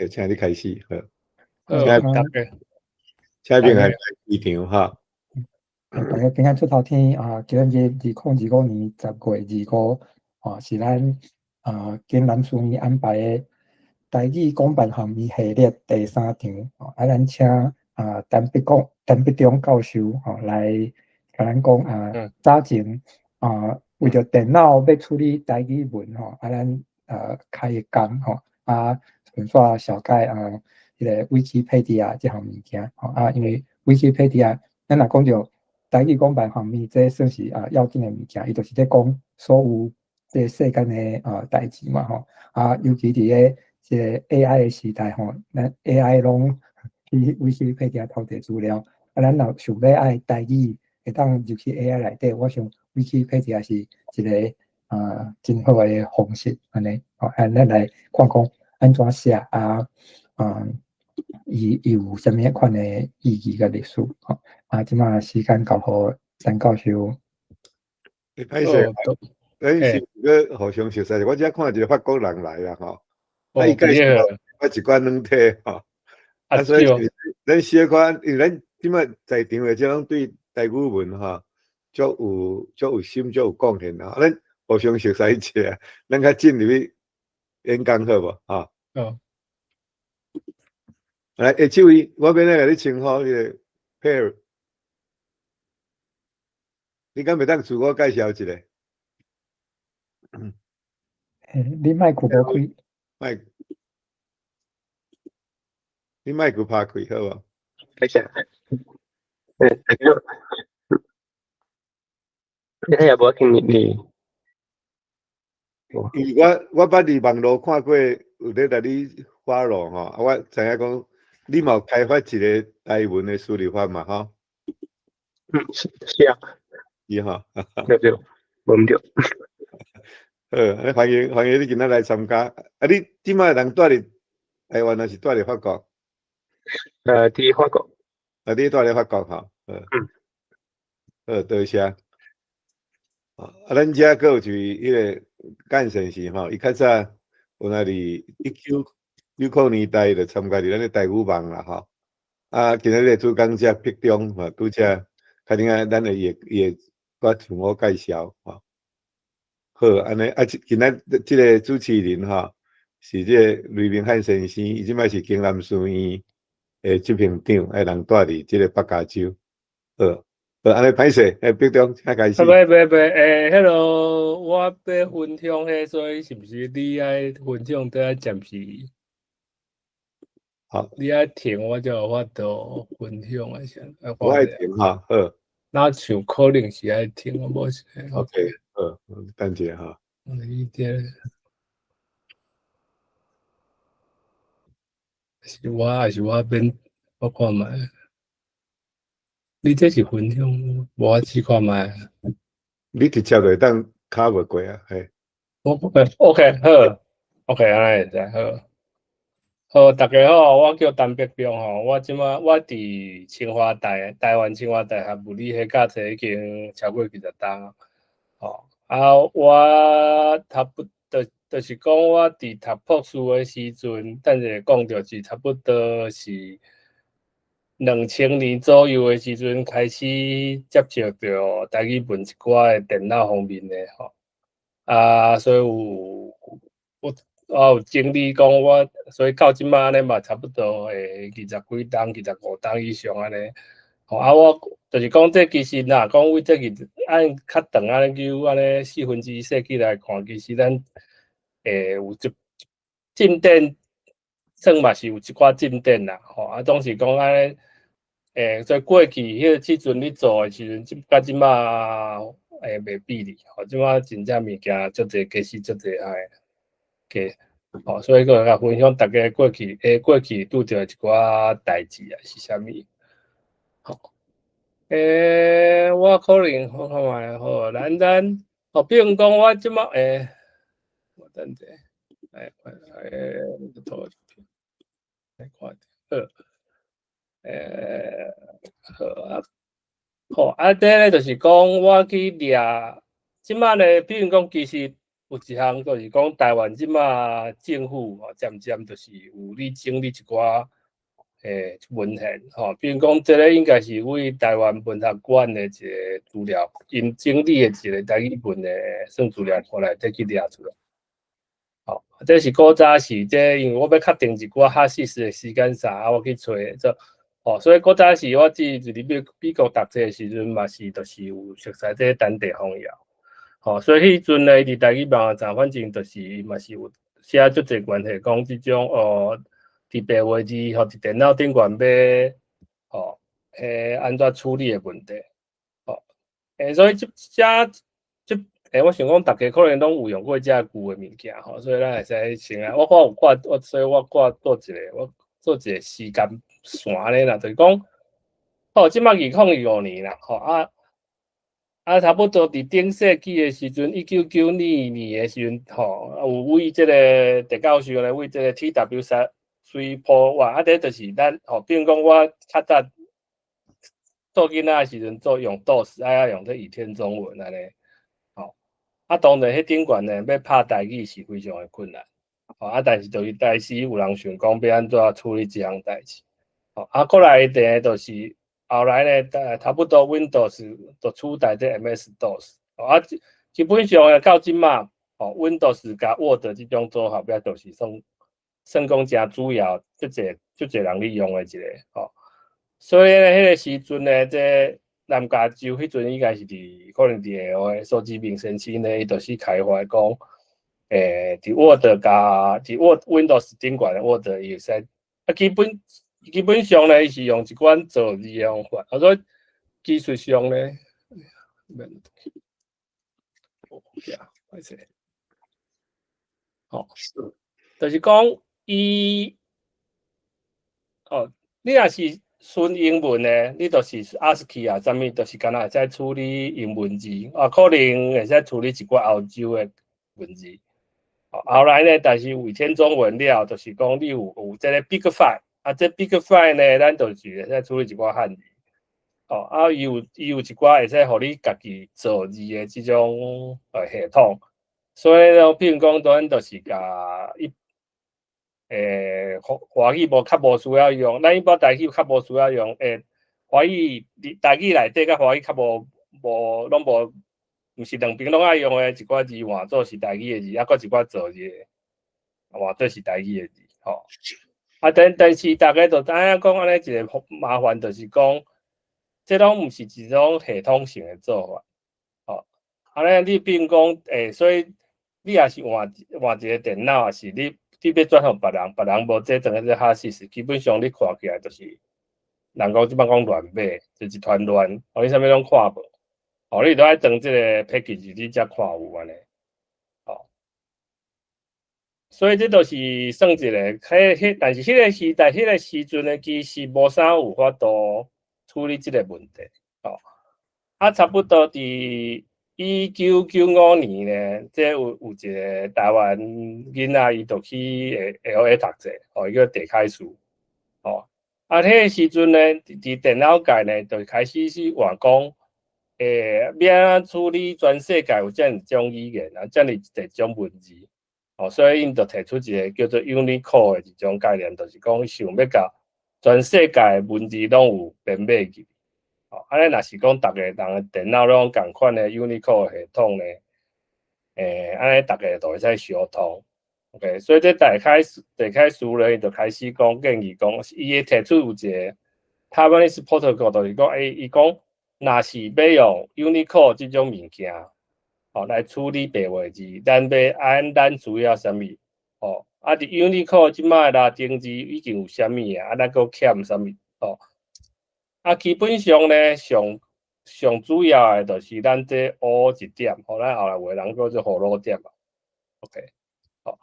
请你开始，好，大家，下面还市场哈。大家平安出头天啊！今日2025年10月25啊，是咱今南书院安排的台语公办项目系列第3场咱请陈必中教授来甲咱讲早前为着电脑要处理台语文咱开讲顺续小解迄个 Wikipedia 这项物件因为 Wikipedia 咱若讲着台语讲办方面，这算是要紧的物件，伊就是在讲所有这世间的代志嘛尤其伫咧这 AI 的时代咱 AI 拢去 Wikipedia 偷摕资料，咱若想要爱台语会当入去 AI 内底，我想 Wikipedia 是一个真好的方式，安尼咱来看看安怎写伊有啥物款的意义甲历史即马时间交互陈教授。歹势，咱是个互相熟悉。我只看一个法国人来啦伊介绍我一罐软体所以咱小可，因为咱即马在场的即种对台语文足有心，足有贡献咱互相熟悉一下，咱较进入去演讲好无来，这位，我免甲你称呼迄个 Pair， 你敢袂当自我介绍一下？你麦克无开，你麦克拍开好无？开下，你也无听你。我捌伫网络看过有咧甲你follow我知影讲你嘛有开发一个台文的输入法嘛是啊，对，无对。欢迎你今仔来参加。你即摆人住伫台湾还是住伫法国？伫法国。你住伫法国多谢。咱遮阁有一个干先生伊较早有伫19年代就参加伫咱的台语网啦今仔日主讲者必中拄则较顶咱会我自我介绍好安尼今仔即个主持人是即个雷明汉先生，伊即摆是京南书院的执行长，人住伫即个北加州安尼歹势，必中请开始。Hello， 我要分享迄，所以是毋是你爱分享都要暂时？好，你爱停，我就有法度分享一下。我爱停好。那像可能是爱停，我无是。OK， 等者一点。是我变，我看卖。你这是分享，我试看卖。你直接就当卡袂过嘿。OK 好 ，OK 安尼会使好，大家好，我叫陈必中我即马伫清华台湾清华大学物理系教册已经超过20年我就是讲我伫读博士的时阵，等下讲着是差不多是2000年左右的时阵开始接触到台语文一寡的电脑方面的所以我有经历讲所以到即马呢嘛差不多20几档、25档以上安尼。我就是讲这其实讲为这个按较长安尼求安尼1/4世纪来看，其实咱有进展，算嘛是有一寡进展啦当时讲安尼在过去迄个时阵你做的时阵，甲即马袂比哩即马真正物件足侪，其实足侪所以个甲分享大家过去拄着一寡代志是啥物我可能我看卖好，咱比如讲我即马我等者图来看好第咧就是讲我去掠即马咧，比如讲其实有一项就是讲台湾即马政府渐渐就是有咧整理一寡文献比如讲这个应该是为台湾文学馆的一个资料，因整理的一个台语文的算资料库内底去抓出来。这是古早时，这因为我要确定一寡哈西斯的时间差，我去找所以古早时我就是美国读册的时阵嘛是，就是有熟悉这当地方言。所以迄阵咧，伫台语网站，反正就是嘛是有写足侪关系，讲即种伫白话字伫电脑顶悬要安怎处理的问题。所以我想讲，大家可能拢有用过遮旧的物件所以咱会使先来。所以我做一个时间线咧啦，就是讲，即马2025年啦，差不多伫顶世纪的时阵，1992年的时阵，有为即个狄教授咧，为即个 TW3 这就是咱比如讲我较早做囡仔的时阵做用 DOS， 要用这倚天中文安尼。当然，迄顶悬呢，要拍台语是非常的困难。但是就是代时有人想讲要安怎处理这项代志。过来的就是后来呢，差不多 Windows 就取代这 MS-DOS。基本上到即马，Windows 加 Word 这种组合也就是算讲真主要，足侪人利用的一个。所以呢，迄个时阵呢，这南加州迄阵应该是可能伫下数字明先生呢，伊就是开发讲，伫 Word 加伫 Windows 顶悬的 Word 伊会使，基本上呢，伊是用一款造字的方法，所以技术上呢，就是讲伊，你若是纯英文呢，你就是 ASCII 啊，啥物就是敢若会使处理英文字，可能会使处理一寡欧洲的文字。后来呢，但是为天中文了，就是讲你有这个 Big Five，这 Big Five 呢，咱就是会使处理一寡汉字。伊有一寡会使互你家己造字的这种系统。所以呢，比如讲，咱就是甲华语较无需要用，咱一般台语较无需要用。华语台语内底甲华语较拢无，毋是两边拢爱用的一寡字换做是台语的字，搁一寡造字的换做是台语的字。但是大家就知影讲安尼一个麻烦，就是讲，这拢毋是一种系统性的做法。安尼你比如讲，所以你也是换一个电脑，也是你要转互别人无这整个这哈西斯，基本上你看起来就是人讲即摆讲乱码，就一团乱，你啥物拢看无，你都爱登这个 package 你才看有安尼。所以这都是算一个，但是迄个时代、迄个时阵呢，其实无啥有法度处理这个问题。差不多伫1995年呢，这有一个台湾囡仔，伊就去LA 读册，伊叫狄凯斯。迄个时阵呢，伫电脑界呢，就开始去话讲，要安怎处理全世界有遮尔种语言遮尔一种文字。所以因就提出一个叫做 Unicode 的一种概念，就是讲想要甲全世界文字拢有编码去。安尼若是讲大家人的电脑拢共款的 Unicode 系统呢，安尼大家就会使相通。OK， 所以这大开始呢，就开始讲建议讲，伊会提出有一个 Taiwanese protocol， 就是讲，伊讲若是要用 Unicode 这种物件。来处理白话字，咱需要啥物？伫 Unicode 即摆拉丁字已经有啥物啊？咱搁欠啥物？基本上呢，上主要的就是咱这学一点，咱后来有人叫做学点嘛。OK，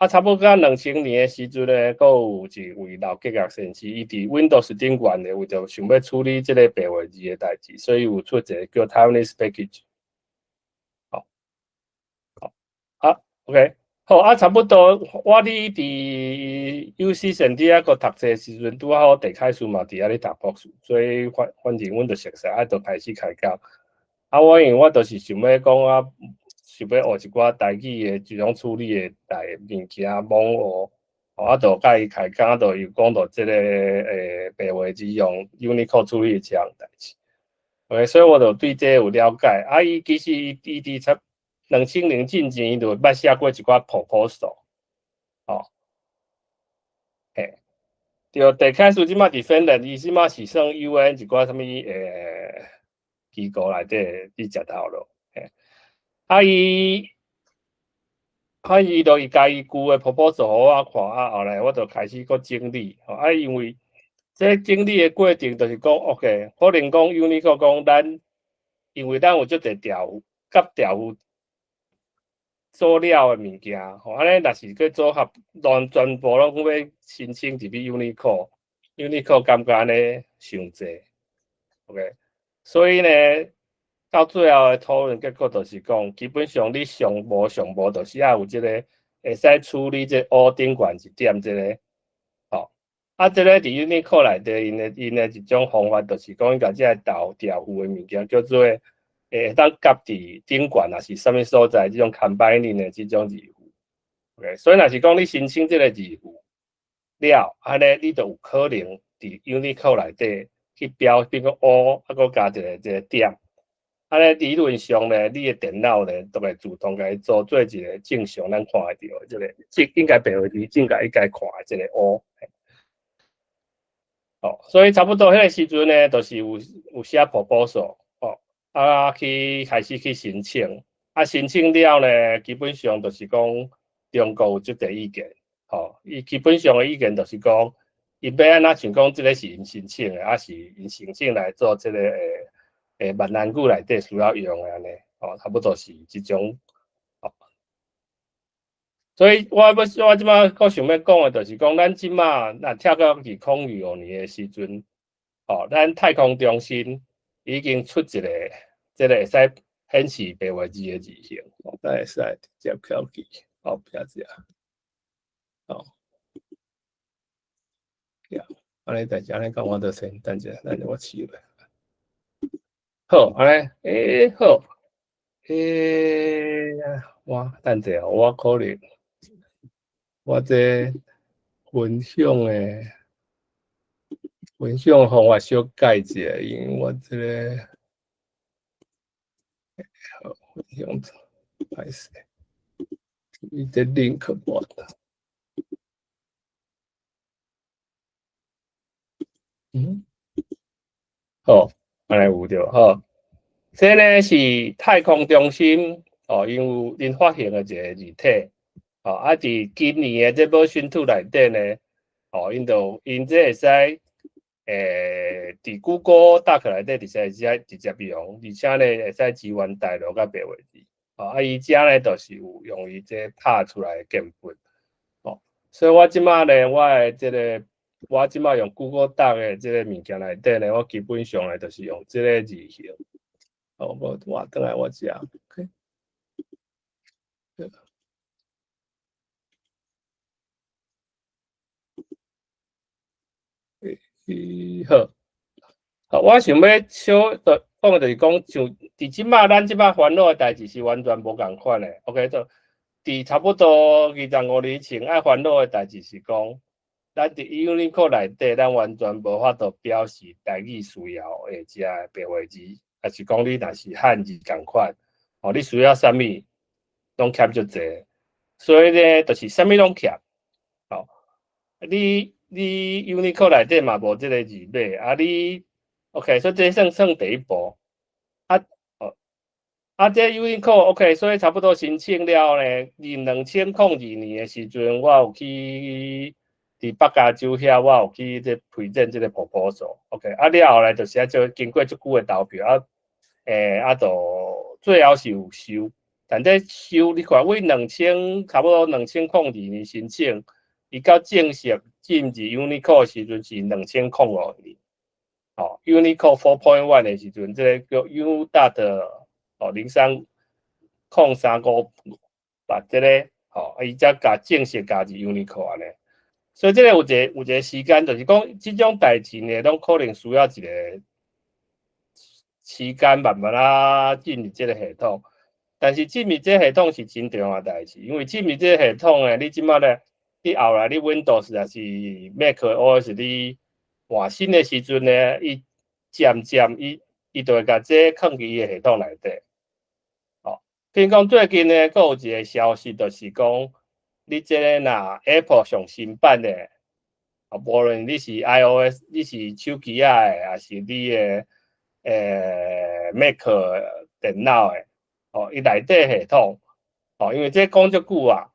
差不多2000年的时阵呢，搁有一位老科学先生，伊伫 Windows 顶悬呢，为着想要处理这个白话字的代志，所以有出一个叫 Taiwanese package。OK， 好差不多。我伫UC 圣地亚哥读册时阵，拄好狄凯斯嘛伫遐咧读博士，所以反正阮就熟悉，就开始开讲。我因为我就是想要讲想要学一寡台语的自动处理的物件网学，啊，就甲伊开讲，就有讲到即个白话字用 Unicode 处理这样代志。OK， 所以我就对这有了解。啊，伊其实伊伫差2000年之前，伊就捌写过一寡 proposal， 哦，嘿。对，第开始即马伫芬兰，伊即马是算 UN 一寡什物机构内底伫食头咯。伊就家己旧诶 proposal 互我看，后来我就开始搁整理。因为这整理诶过程就是讲 ，OK， 可能讲 Unicode 讲咱，因为咱有足侪甲调符做了诶物件，安尼若是去组合，全部拢要申请入去 Unicode 感觉安尼伤济 ，OK， 所以呢，到最后的讨论结果就是讲，基本上你上无就是要有即个会使处理即O顶管一点即个，即个伫 Unicode 内底因的一种方法，就是讲伊甲即个调符的物件叫做会当夹伫顶管，也是啥物所在，即种 combining 的即种字符。OK， 所以若是讲你申请即个字符了，安尼你就有可能伫 Unicode 内底去标，比如讲 O， 搁加一个点。安尼理论上呢，你的电脑呢都会自动甲伊做一个正常咱看会到即个，应该白话字应该看的即个 O。所以差不多迄个时阵呢，就是有写 proposal， 去开始去申请，申请了呢，基本上就是讲中国有即个意见，伊基本上的意见就是讲，伊要安怎像讲即个是因申请的，是因申请来做即个闽南语内底需要用的安尼，差不多是即种，所以我即马搁想要讲的，就是讲咱即马若跳到2025年的时阵，咱太空中心已经出一个，即个会使显示白话字的字型，咱会使直接敲击，壁只，安尼代志安尼讲，我就先等一下，我试落。好，安尼，好，我等者，我可能我这分享方法小改一下，因为我这个好分享歹势，伊这 link 无的，好，安尼有着好。这呢是太空中心因发现的一个字体，伫今年的这version 2内底呢，因这会使伫 Google Doc 内底直接用，而且呢会使支援大陆甲白话字，伊遮呢就是有用伊这拍出来的键盘，所以我即马呢，我即马用 Google Doc 的这个物件内底呢，我基本上呢就是用这个字型。我等下我食 ，OK。好，我想要小的讲就是讲，像伫即马咱即马烦恼的代志是完全无共款的 ，OK， 就伫差不多25年前爱烦恼的代志是讲，咱伫 Unicode 内底，咱完全无法度表示台语需要的遮白话字。还是讲你若是汉字共款，你需要啥物，拢欠足济，所以呢，就是啥物拢欠，你 Unicode 内底嘛无即个字码，你 OK， 所以这算第一步，这 Unicode OK， 所以差不多申请了呢。2002年的时阵，我有去伫北加州遐，我有去这present这个 proposal，OK， 了后来就是就经过足久的投票，就最后是有收，但这收你看，为差不多2002年申請，伊到正式進入 Unicode 時陣是2005年。Unicode 4.1 的時陣，這個叫 U.DOT 03.35把這個伊才加正式加入 Unicode 安尼。所以這個有一個時間，就是講這種代志呢，攏可能需要一個時間慢慢進入這個系統。但是进入这系统是真重要代志，因为进入这系统诶，你即马咧，你后来你 Windows 还是 macOS 你换新诶时阵咧，伊渐渐伊就会甲这放伫伊诶系统内底。哦，譬如讲最近咧，佫有一个消息，就是讲你这个若 Apple 上新版诶，无论你是 iOS， 你是手机啊诶，还是你诶Mac 电脑诶。伊内底系统，因为这讲足久啊，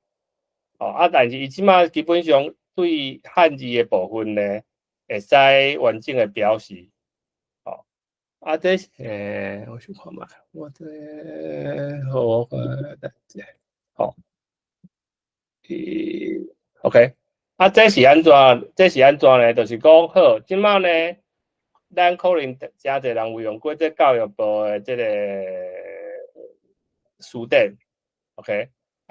但是伊即马基本上对汉字的部分咧，会使完整的表示，这我想看卖，我这好代志，OK， 这是安怎？这是安怎咧？就是讲好，即马咧，咱可能诚侪人有用过这教育部的这个书典 ，OK，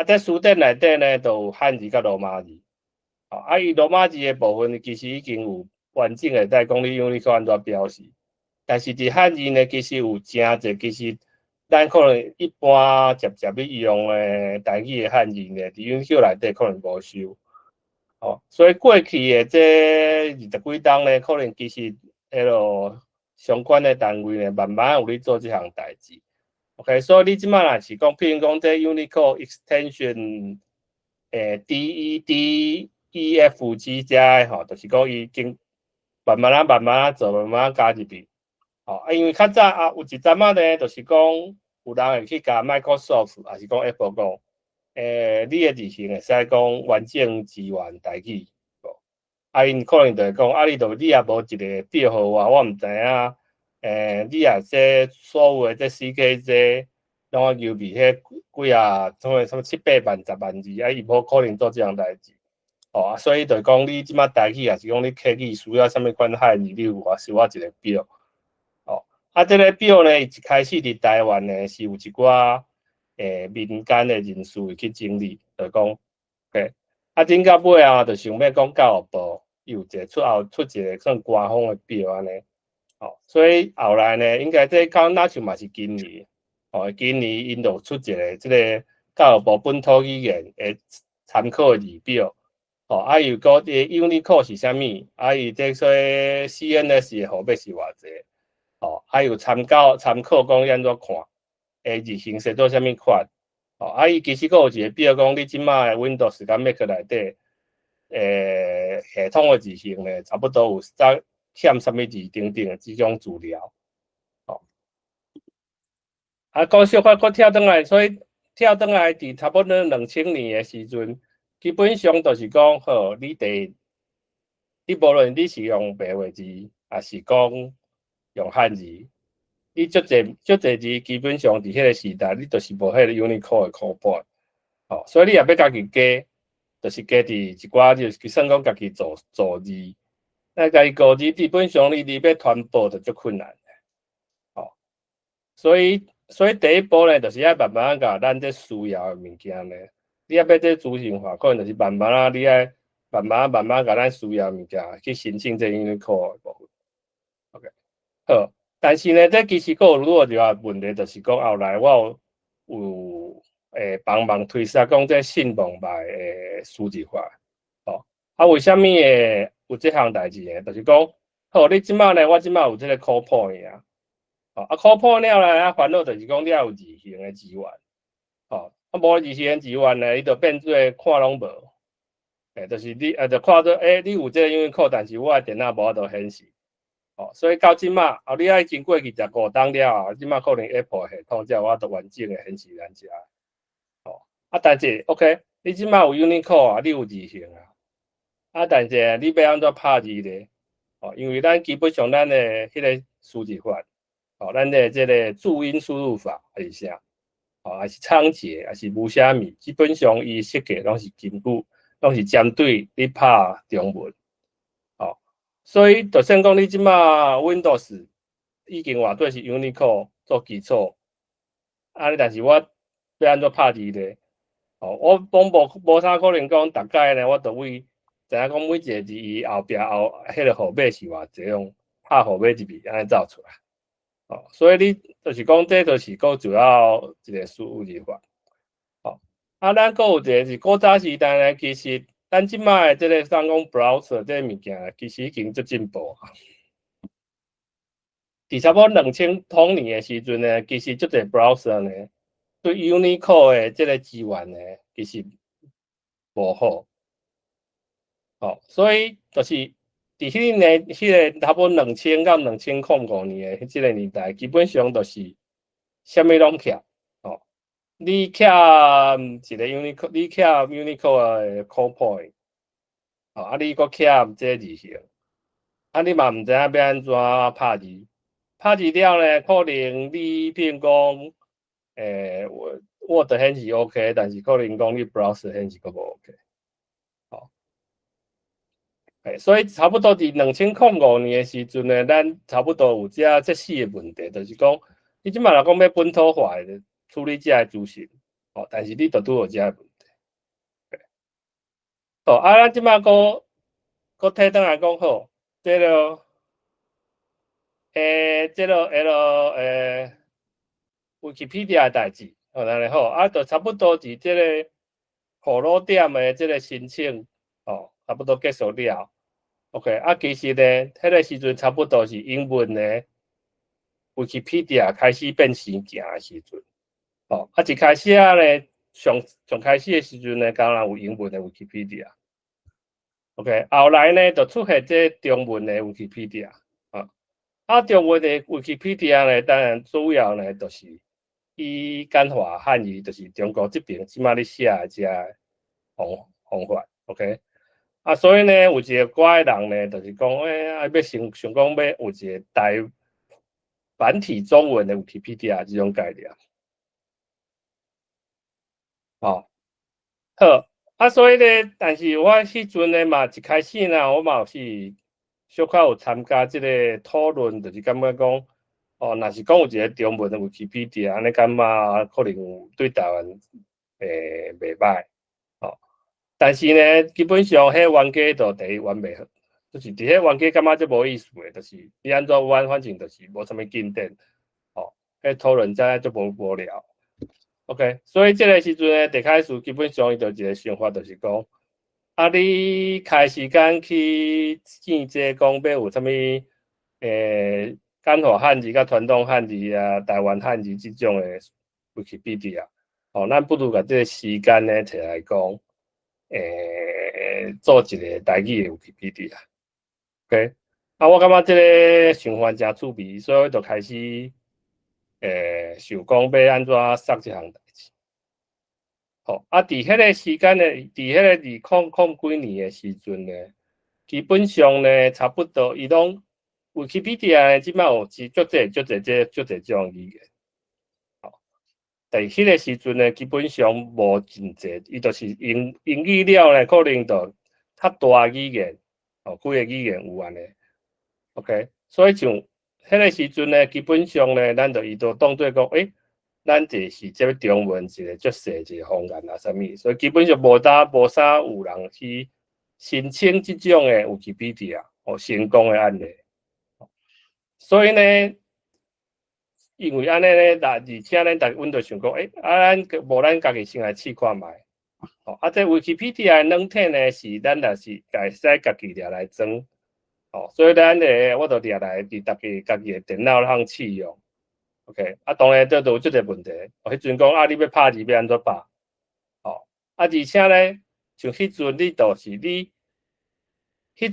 这书典内底咧，就有汉字甲罗马字，伊罗马字的部分其实已经有完整的在讲你用你可安怎表示，但是伫汉字呢，其实有诚侪，其实咱可能一般直接去用的台语的汉字呢，伫UNIQ内底可能无收，所以过去的这20几冬呢，可能其实相关的单位呢，慢慢有咧做这项代志。OK， 所以你即摆若是讲，譬如讲这 Unicode extension DEF 这吼，就是讲伊经慢慢做，慢慢加入去。因为较早有一阵仔呢，就是讲有人会去甲 Microsoft 还是讲 Apple 讲，你的字型会使讲完整支援台语。因可能就会讲，你也无一个编号啊，我毋知影。你也这所有的这 CK 拢要邮比迄几啊，什么7、8万、10万字，伊无可能做这样代志。所以就讲你即马台语也是讲你客语需要什么款汉字，你有收我一个表。这个表呢，一开始伫台湾呢是有一寡民间的人士去整理，就讲，OK，顶到尾啊，就想要讲教育部有一个出一个算官方的表安尼。所以后来呢，应该这到那就嘛是今年，今年因就出一个这个教育部本土语言的参考字表，又讲这 Unicode 是啥物，伊这说 CNS 的号码是偌济，又参考讲安怎看，字形式做啥物款，伊其实佫有一个表讲你即马的 Windows 甲 Mac 内底，系统的字形呢，差不多有欠什么字等等的这种资料，讲小可佫跳转来，所以跳转来伫差不多2000年的时阵，基本上就是讲好，你无论你是用白话字，还是讲用汉字，你足侪字基本上伫迄个时代，你就是无迄个 Unicode 的课本，所以你也要家己加，就是加伫一寡就是算讲家己做字。那家己个字基本上你要传播就足困难的，所以第一步呢，就是要慢慢甲咱这需要的物件呢，你要这资讯化，可能就是慢慢你要慢慢甲咱需要的物件去申请这 Unicode 的部分。OK， 好，但是呢，这其实佫有愈来愈大问题，就是讲后来我有帮忙推测讲这信网脉的数字化，为虾米会有这项代志呢？就是讲，好，你即马呢，我即马有这个科普呀，科普了呢，烦恼就是讲你要有字形的资源，无字形的资源呢，伊就变做看拢无，就是你就看做，你有这个Unicode，但是我的电脑无法度显示，所以到即马，你爱经过25冬了后，即马可能 Apple 系统才有法度完整的显示咱遮，但是 OK， 你即马有 Unicode 你有字形啊。但是你要安怎拍字咧？因为咱基本上咱的迄个输字法，咱的这个注音输入法还是啥，还是仓颉，还是无虾米，基本上伊设计拢是针对你拍中文，所以就算讲你即马 Windows 已经换做是 Unicode 做基础，但是我要安怎拍字咧？我无啥可能讲大概呢，我就会。知影讲每一个字伊后壁迄个号码是偌济，用拍号码入去安尼走出来，所以你就是讲这就是个主要一个输入法。咱佫有一个是古早时代呢，其实咱即摆的这个咱讲 browser 这个物件，其实已经足进步啊。伫差不多2000同年的时阵呢，其实足侪 browser 呢，对 Unicode 的这个资源呢，其实无好。所以就是伫迄年，迄个差不多2000到2005年的即个年代，基本上就是啥物拢欠。你欠一个 Unicode， 你欠 Unicode 的 call point， 你佫欠这字型，你嘛毋知影要安怎拍字，拍字了呢，可能你比如讲，Word 显示 OK， 但是可能讲你 Browser 显示佫无 OK。所以差不多伫2005年的时阵呢，咱差不多有这4个问题，就是讲，你即摆若讲要本土化的处理这个资讯，但是你就拄有这个问题。咱即摆佫睇倒来讲好，这个Wikipedia 的代志，安尼好，就差不多伫这个号码点的这个申请，差不多结束了。OK， 其实呢，迄个时阵差不多是英文呢 ，Wikipedia 开始变生行的时阵。一开始呢，上开始的时阵呢，当然有英文的 Wikipedia。OK， 后来呢，就出现这中文的 Wikipedia。中文的 Wikipedia 呢，当然主要呢，就是以简化汉语，就是中国这边即马咧写的这方法。OK。所以呢，有一个寡的人呢，就是讲，要想讲要有一个繁体中文的 Wikipedia 这种概念。好，所以呢，但是我迄阵呢嘛，一开始呢，我嘛是小可有参加这个讨论，就是感觉讲，若是讲有一个中文的 Wikipedia， 安尼感觉可能对台湾袂歹。但是呢，基本上迄冤家就第一冤袂好，就是伫迄冤家感觉就无意思的，就是你安怎冤，反正就是无啥物进展，迄讨论真就无聊。OK， 所以这个时阵呢，第开始基本上伊就一个想法，就是讲，你开时间去见这讲要有啥物简化汉字甲传统汉字啊、台湾汉字这种的 Wikipedia， 咱不如把这个时间呢摕来讲。做一个台语的 Wikipedia，OK， 我感觉这个想法真趣味，所以我就开始想讲要安怎杀这项代志。伫迄个时间呢，伫迄个2000几年的时阵呢，基本上呢，差不多伊拢 Wikipedia 即摆有足侪这种语言。但迄个时阵呢，基本上无真济，伊就是英语了呢，可能就较大语言，几个语言有安尼。OK， 所以像迄个时阵呢，基本上呢，咱就伊就当做讲，咱就是这中文一个足细一个方言啊，啥物，所以基本上无啥有人去申请这种的 Wikipedia 成功的案例。所以呢。因为安尼呢，而且呢，阮就想讲，咱无咱家己先来试看觅。这 Wikipedia 的软体呢，是咱若是家使家己掠来装。所以咱我就掠来伫家己的电脑上试用。OK， 当然这都有即个问题。迄阵讲你要拍字要安怎拍？而且呢，像迄阵你就是你，迄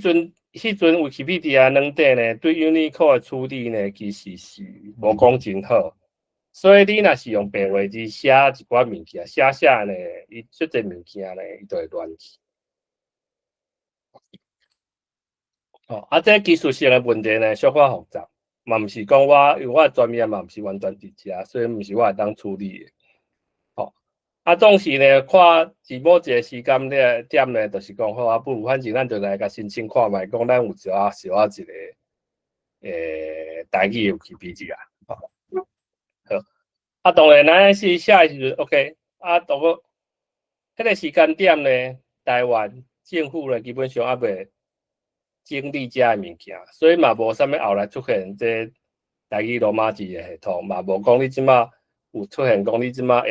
阵 Wikipedia 软体呢，对 Unicode 的处理呢，其实是无讲真好。所以你若是用白话字写一寡物件，写呢，伊即个物件呢，伊就会乱去。这技术性的问题呢，小可复杂，嘛毋是讲因为我专业嘛，毋是完全伫遮，所以毋是我会当处理的。总是呢，看字某一个时间呢点呢，就是讲好不如反正咱就来甲申请看觅，讲咱有小一个台语的 Wikipedia。好，当然咱是写的时阵 ，OK， 不过迄个时间点呢，台湾政府呢基本上还袂整理遮的物件，所以嘛无啥物后来出现这台语罗马字的系统，嘛无讲你即马有出现讲你即马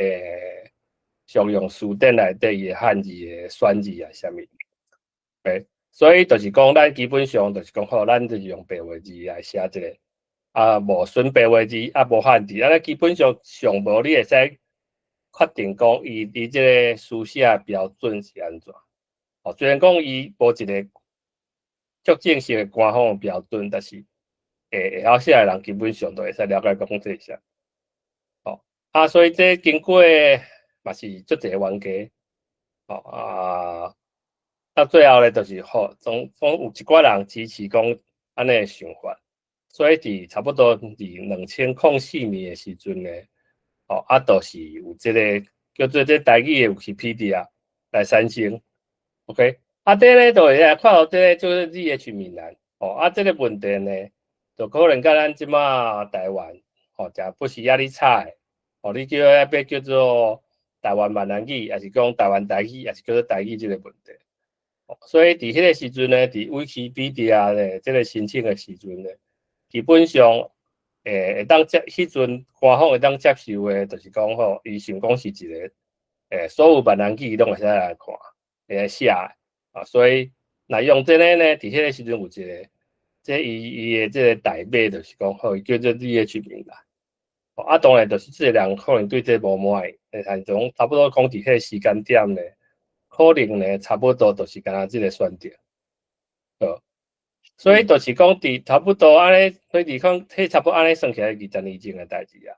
常用书典内底伊汉字的选字啊，啥物？所以就是讲，咱基本上就是讲，好，咱就是用白话字来写一个，无纯白话字，无汉字，咱基本上上无你会使确定讲伊即个书写标准是安怎。虽然讲伊无一个足正式的官方标准，但是会晓写的人基本上都会使了解讲这些。所以这经过嘛是足侪冤家，到最后咧，就是总有一寡人支持讲安尼想法，所以伫差不多2004年的时阵咧，就是有即个叫做这台语的 Wikipedia 来产生 ，OK，这咧就会来看到这个就是 ZH 闽南，这个问题呢，就可能甲咱即马台湾，食不是压力差的。你叫要叫做台湾闽南语，还是讲台湾台语，还是叫做台语这个问题？所以伫迄个时阵呢，伫 Wikipedia 咧，这个申请的时阵呢，基本上会当迄阵官方会当接受的，就是讲伊想讲是一个所有闽南语拢会使来看，会来写所以若用这个呢，伫迄个时阵有一个，这伊的这个代码就是讲伊叫做 ZH 闽南。当然，就是这人可能对这无满意，但种差不多讲伫迄个时间点呢，可能呢差不多就是敢若这个选择，所以就是讲伫差不多安尼，所以伫讲迄差不多安尼算起来20年前的代志啊。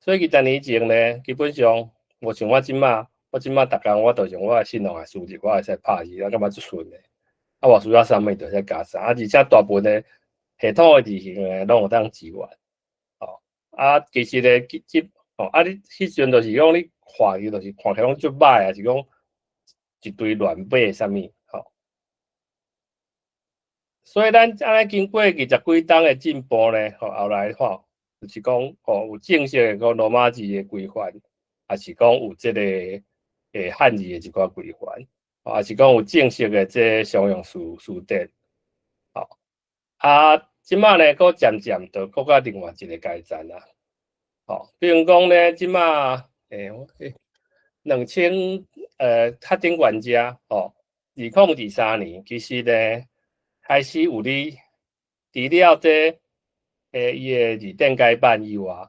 所以20年前呢，基本上无像我即马逐工我都用我的信用的输入，我会使拍字，感觉足顺的。我需要啥物就会使加啥，而且大部分的系统的字型呢，拢有当支援。其实咧，你迄阵就是讲你看伊，就是看起来拢足歹，还是讲一堆乱码啥物，所以咱安尼经过20几冬的进步咧，后来就是讲有正式的个罗马字的规范，还是讲有这个汉字的一寡规范，还是讲有正式的这常用书典，即马咧，佫渐渐就佫到另外一个阶段啦。比如讲咧，即马2000较顶原家2023年，其实咧开始有咧，除了这伊的字典改版以外，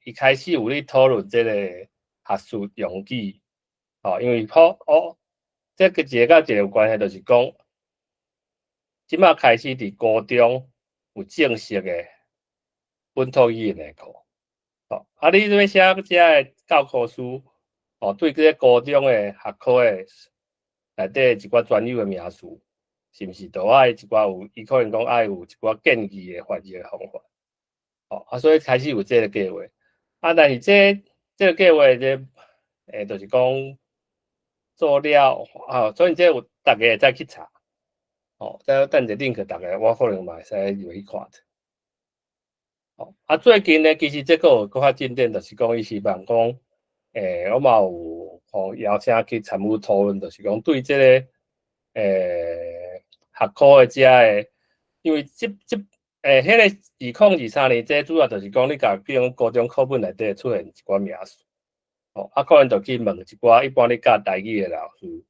伊开始有咧讨论这个学术用语，因为这个一个甲一个有关系，就是讲。即马开始伫高中有正式的本土语言的课，你要写这个教科书，对这个高中的学科的内底一寡专有的名词，是毋是都爱一寡有？伊可能讲爱有一寡建议的翻译的方法，所以开始有这个计划。但是这个计划就是讲做了，所以这有大家会再去查。再等者 link 大家，我可能嘛会使入去看者。最近呢，其实这个有较进展，就是讲伊希望讲，我嘛有邀请去参与讨论，就是讲对这个学科的这个，因为迄个2023年，这主要就是讲你甲比如高中课本内底出现一寡名词，可能就去问一寡一般你教台语的老师，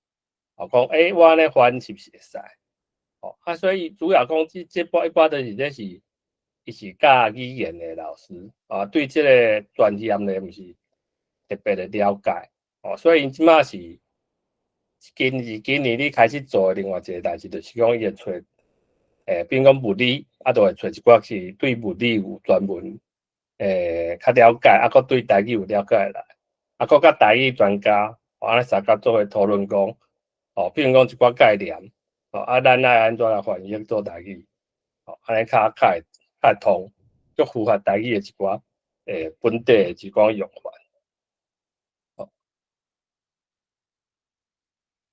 讲我安尼翻是毋是会使？所以主要讲这一般就是伊是教语言的老师对这个专业呢，毋是特别的了解所以即马是今年你开始做的另外一个代志，就是讲伊会找比如讲物理，就会找一寡是对物理有专门较了解，佫对台语有了解啦，佫甲台语专家安尼三甲做伙讨论讲比如讲一寡概念。咱爱安怎来翻译做台语？安尼较会通，足符合台语的一寡本地的一寡用法。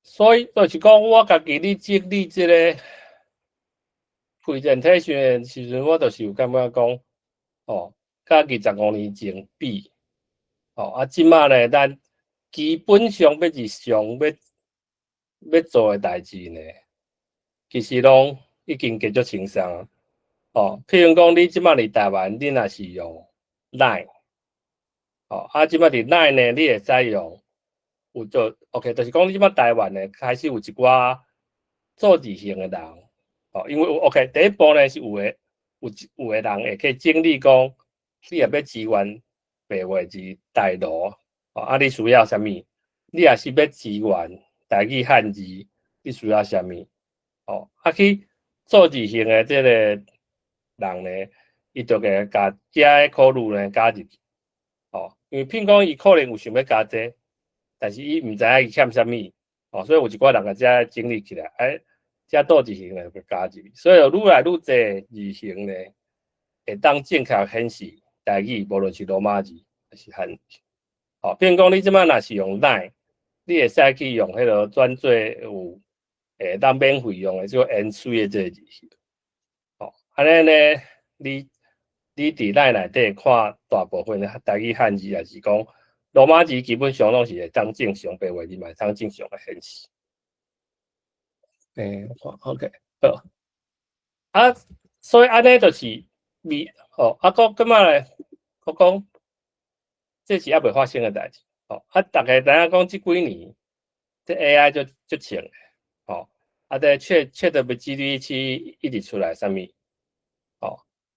所以就是讲，我家己咧整理这个presentation的时阵，我就是有感觉讲，甲25年前比，即马咧，咱基本上要日常要做的代志呢。其实拢已经加足清爽譬如讲你即摆伫台湾，你若是用 Line， 即摆伫 Line 呢，你会使用有做 OK， 就是讲你即摆台湾呢开始有一寡做字型的人，因为 OK 第一步呢是有的人会去整理讲，你若要支援白话字大陆，你需要啥物？你若是要支援台语汉字，你需要啥物？去做字型的这个人呢，伊就个甲遮的考虑呢加入去，因为譬如讲伊可能有想要加这，但是伊毋知影伊欠啥物，所以有一寡人甲遮整理起来，遮做字型呢就加入，所以愈来愈侪字型呢会当正确显示台语，无论是罗马字还是汉字。譬如讲你即摆若是用 Line， 你会使去用迄个转做有当免费用的，即个 N3 的这个字型。安尼呢，你伫 Line 内底看大部分的台语汉字，也是讲罗马字，基本上拢是会当正常白话字嘛，当正常的显示。OK， 好。所以安尼就是佫今仔咧，我讲这是还未发生的代志。大家知影讲即几年，这 AI 就强的，这ChatGPT 一直出来啥物，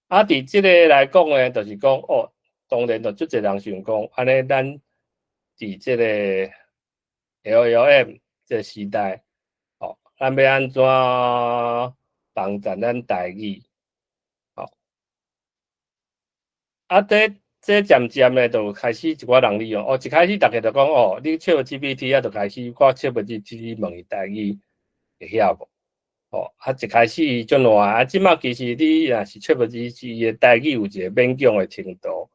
伫即个来讲呢，就是讲当然就足侪人想讲，安尼咱伫即个 LLM 这个时代，咱要安怎帮助咱台语？这渐渐咧，就开始一寡人利用。一开始大家就讲你 ChatGPT 就开始我 ChatGPT 问伊台语会晓无？一开始就烂即摆其实你若是 ChatGPT 的台语有一个勉强的程度，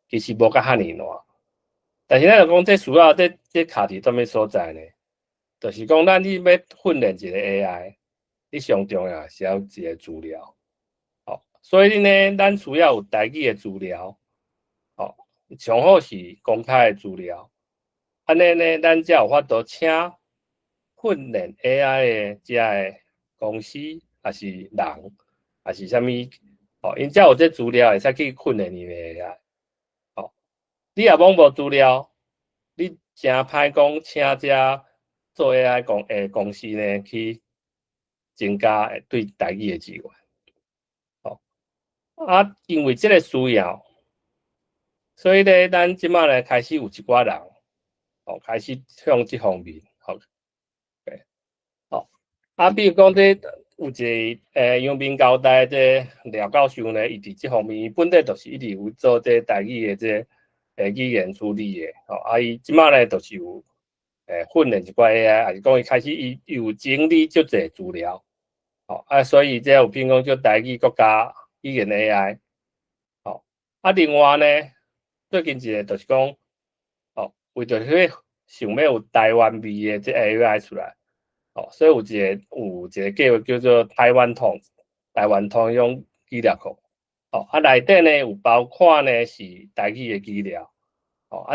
其实无甲遐尔烂。但是咱就讲这需要这卡伫什么所在呢？就是讲咱你要训练一个 AI， 你上重要是要一个资料。所以呢，咱需要有台语的资料，上好是公开的资料。安尼呢，咱才有法度请训练 AI 的遮个公司，还是人，还是啥物，因才有这资料会使去训练伊的 AI。你若罔无资料，你真歹讲请遮做 AI 公司呢去增加对台语的资源。因为这个需要，所以咧，咱即摆咧开始有一寡人，开始向这方面，比如讲这有一个阳明交大这廖教授呢，伊伫这方面，伊本来就是一直有做这台语的这语言处理的，伊即摆咧就是有训练一寡 AI， 还是讲伊开始伊有整理足侪资料，所以这有譬如讲叫台语国家语言 AI， 另外呢，最近一个就是讲，为着去想要有台湾味的这 AI 出来，所以有一个计划叫做台湾通用资料库，内底呢有包括呢是台语的资料，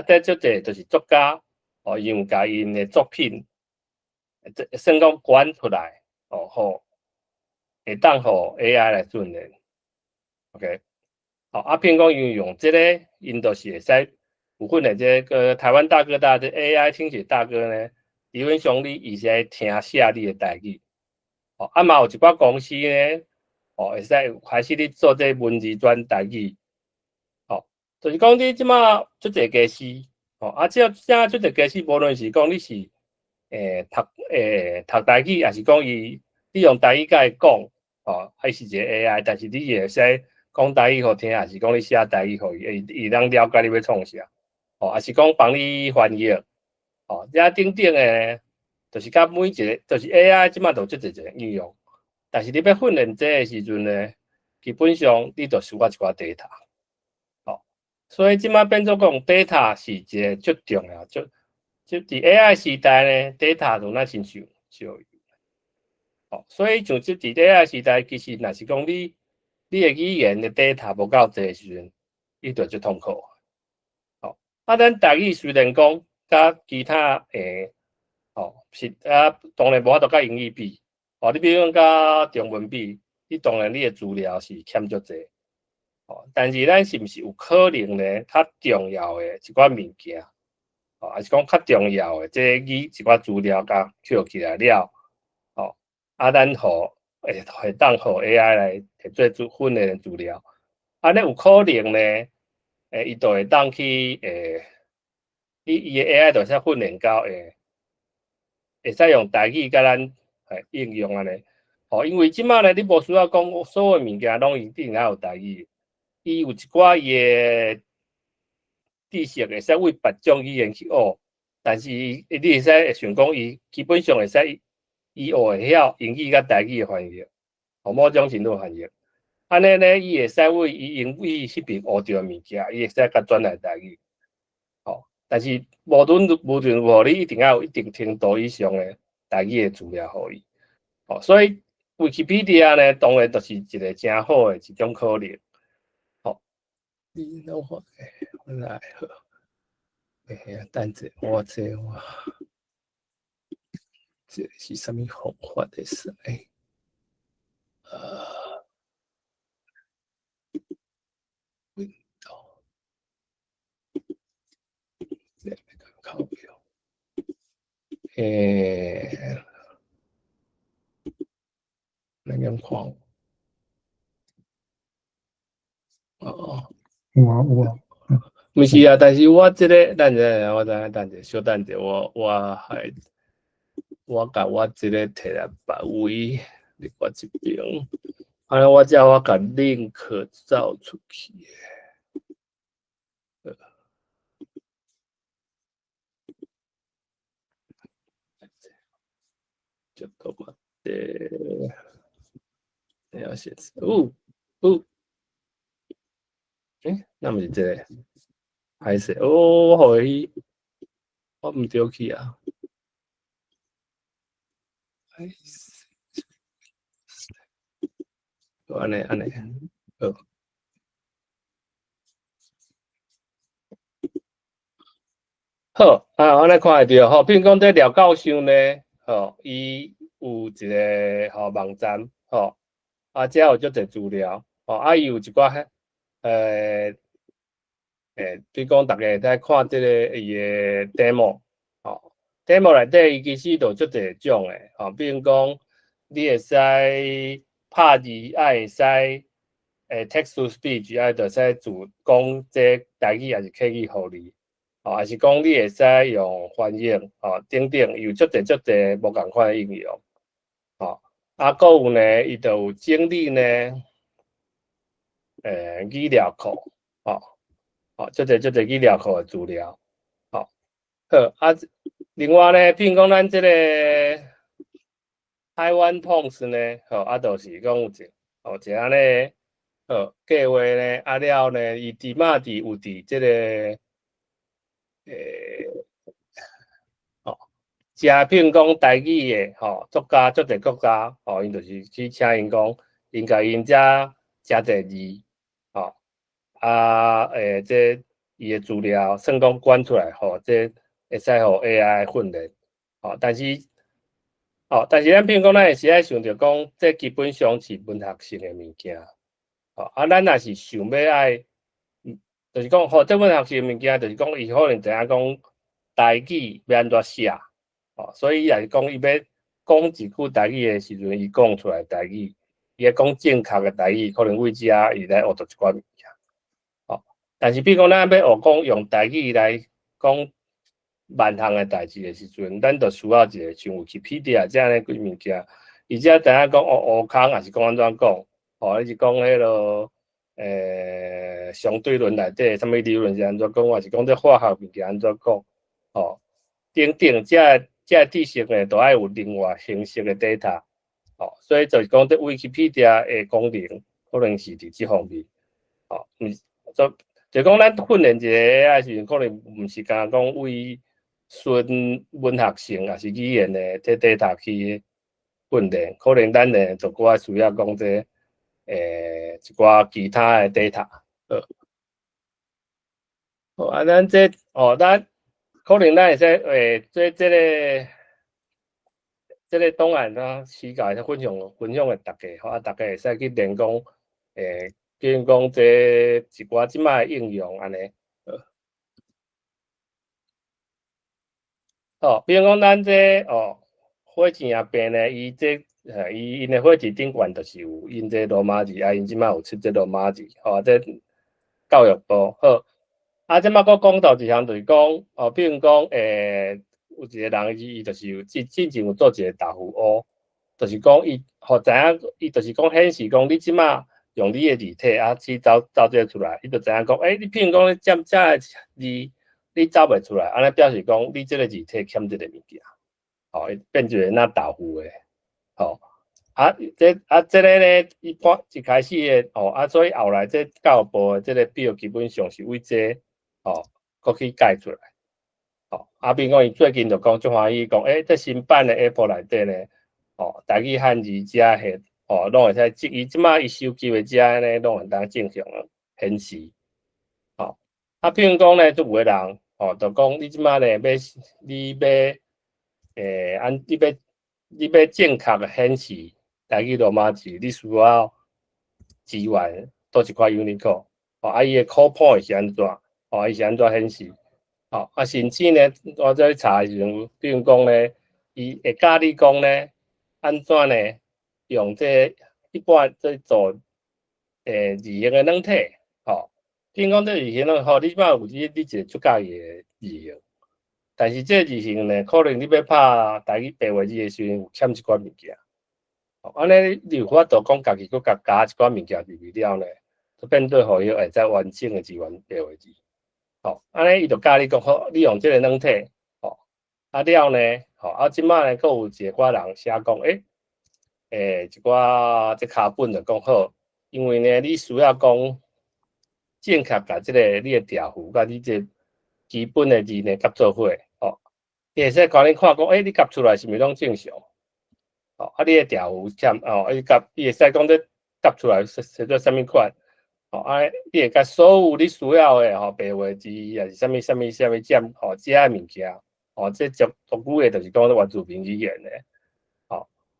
这足侪就是作家，因为甲因的作品，算讲管出来，会当互 AI 来训练 ，OK。譬如讲因为用这个，因就是会使有训练这个台湾大哥大这 AI 听写大哥呢，理论上伊是爱听写你的台语，嘛有一寡公司呢，会使开始咧做这文字转台语，就是讲你即马足侪家师，只要足侪家师，无论是讲你是读台语，还是讲你用台语甲伊讲，还是一个 AI， 但是你会使讲台语好听，还是讲你写台语互伊能了解你要创啥，还是讲帮你翻译，这等等的，就是甲每一个，就是 AI 即马都足侪应用，但是你要训练这个时阵呢，基本上你就需要一寡 data，所以即马变做讲 data 是一个足重要，就伫 AI 时代呢 ，data 就咱亲像少有，所以像伫 AI 时代，其实若是讲你的语言的 data 无够侪时阵，伊就足痛苦。咱台语虽然讲甲其他是当然无法度甲英语比，你比如讲甲中文比，你当然你的资料是欠足济，但是咱是毋是有可能呢？较重要的一寡物件，还是讲较重要的，这一寡资料甲捡起来了，咱会当互 AI 来摕做训练的资料，安尼有可能呢？伊就会当去伊的 AI 就使训练到会使用台语甲咱应用安尼。因为即马呢，你无需要讲所有物件拢一定要有台语，伊有一寡伊的知识会使为别种语言去学，但是你会使想讲伊基本上会使伊学会晓英语甲台语的翻译，某种程度翻译。安尼呢，伊会使为伊英语迄边学着物件，伊会使甲转来台语。但是无论如何，你一定要有一定程度以上的台语的资料互伊。所以 Wikipedia 呢，当然就是一个真好的一种可能。你拢好，我来好。等者我这是啥物方法的事？Window 这个靠标，那样看，有啊，毋是啊，但是我这个，等者，我等者，小等者，我甲我这个摕来别位，你我这边，安尼我甲 link 找出去。这个嘛的，要写字，那么是这个，还是互伊，我毋对去啊。安尼，好安尼看会到比如讲这廖教授呢，伊有一个网站，遮有足侪资料，伊有一寡比如讲大家在看这个伊的 demo 内底伊其实就足侪种的，比如讲你会使拍字，会使text to speech，就使讲这台语还是客语互你，还是讲你会使用翻译，等等有足侪无共款的应用，佫有呢，伊就有整理呢，语料库，足侪语料库的资料，好，另外呢，譬如讲咱这个台湾 Post 呢，就是讲有一个安尼，计划呢，了呢，伊伫嘛有伫这个，譬如讲台语的，作家足侪国家，因就是去请因讲，因甲因遮诚侪字，这伊的资料算讲管出来，这会使互 AI 训练，但是咱譬如讲，咱会时爱想着讲，这基本上是文学性的物件，咱若是想要爱，就是讲，这文学性的物件，就是讲伊可能知影讲台语要安怎写，所以也是讲伊要讲一句台语的时阵，伊讲出来台语，伊讲正确的台语，可能为遮伊来学到一寡物件，但是比如讲，咱要学讲用台语来讲万项的代志的时阵，咱就需要一个像 Wikipedia 这样的几物件，而且知影讲乌空也是讲安怎讲，你是讲迄个相对论内底什么理论是安怎讲，还是讲这化学物件安怎讲，等等这知识呢，都要有另外形式的 data，所以就是讲这 Wikipedia 的功能可能是伫这方面，就讲咱训练一个 AI 时，可能毋是干讲为纯文学性，还是语言的这 data 去训练，可能咱呢就搁需要讲这一寡其他的 data。咱这咱可能咱会使这个这个档案时间分享给大家，吼，大家会使去练讲，比如讲这一寡即卖应用安尼，比如讲咱这火箭啊变呢，伊的火箭顶悬就是有因这罗马字，因即卖有出这罗马字，这教育部好，即卖佫讲到一项就是讲，比如讲有一个人伊就是之前有做一个豆腐屋，就是讲伊互知影，伊就是讲显示讲你即卖用你的字体去走这出来，伊就知影讲，你譬如讲你这个字你走袂出来，安尼表示讲你这个字体欠这个物件，变做那豆腐的，这个咧，一开始的所以后来这教育部的这个表基本上是为这搁去改出来。比如讲伊最近就讲足欢喜讲，这新版的 Apple 内底呢，台语汉字遮迄拢会使伊即摆伊收集的遮呢，拢会当正常显示。譬如讲呢，就有个人就讲你即摆呢你要正确的显示台语罗马字，你需要资源倒一块 Unicode，伊的 code point 是安怎？伊是安怎显示？甚至呢，我在查的时阵，比如讲呢，伊会教你讲呢，安怎呢用这一般在做字形的软体，比如讲这字形呢，你即摆有你一个足介意的字形，但是这字形呢，可能你要拍台语白话字的时阵，有欠一寡物件，安尼你有法度讲家己佮加一寡物件入去了呢，就变做互伊会使完整的字源白话字。安尼伊就教你讲好，你用这个软体，了呢，即摆呢，佫有一寡人写讲，一寡这卡本就讲好，因为呢，你需要讲正确甲这个你的调符甲你这基本的字呢夹做伙，伊会使甲你看讲，你夹出来是毋是拢正常？你的调符欠，伊会使讲这夹出来是做啥物款？你会甲所有你需要的白话字，也是啥物占这物件，这俗语的，就是讲原住民语言的，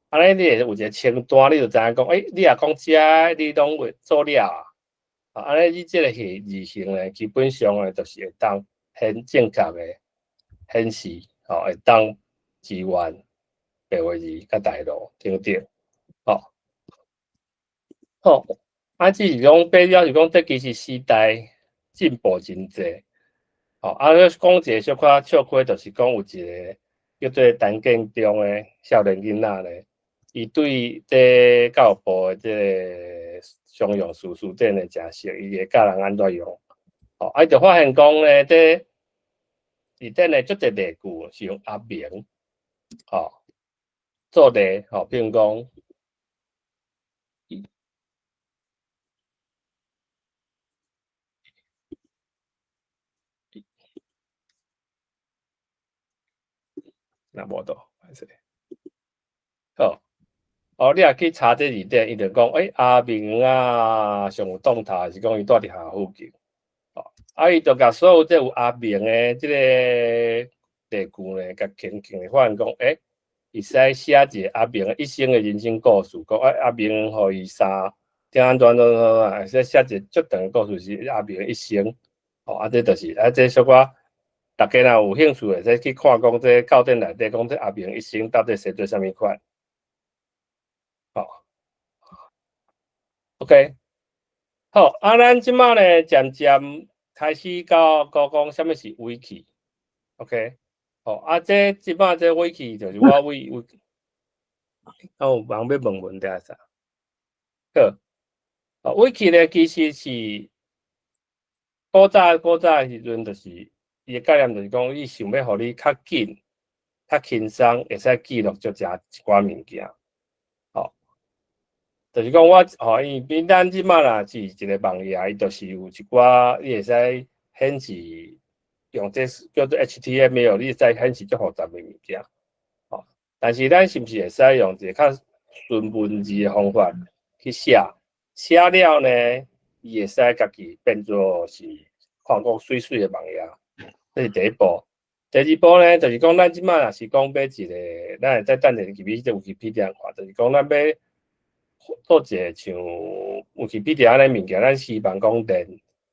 安尼你会有一个清单，你就知影讲，你也讲这你拢会做了安尼你这个字形呢，基本上呢，就是会当很正确的显示，会当资源白话字甲大陆等等，只是讲比较是讲，这其实时代进步真济。讲一个小可笑话，就是讲有一个叫做陈建中的少年囡仔咧，伊对这教育部的这个商用书店的真熟，伊会教人安怎用。伊就发现讲咧，这里顶呢，足侪例句是用阿明，做例，比如讲。那无到，还是你也去查这字典，伊就讲，阿明上有动态是讲伊住伫下附近，伊就甲所有这有阿明的这个例句呢，甲轻的发现讲，伊使写一个阿明一生的人生故事，讲阿明互伊听安怎，会使写一个足长的故事是阿明一生，这就是这小可。大家若有兴趣，会使去看讲这教典内底讲这阿明一生到底写做啥物款？OK， 好，咱即摆呢渐渐开始讲啥物是 Wiki，OK， 这即摆这 Wiki 就是我为，有人要问题啥？Wiki 呢其实是古早的时阵就是。伊个概念就是讲，伊想要互你较紧、较轻松，会使记录足一寡物件。就是讲因为咱即摆啦是一个网页，伊就是有一寡，你会使显示用这叫做 HTML， 你会使显示足复杂的物件。但是咱是毋是会使用一个较纯文字的方法去写？写了呢，伊会使家己变做是看讲水水的网页。这是第一步。第二步呢，就是讲咱即摆若是讲买一个，咱会再等下入去迄个 Wikipedia 看，就是讲咱要做一个像 Wikipedia 安尼物件，咱希望讲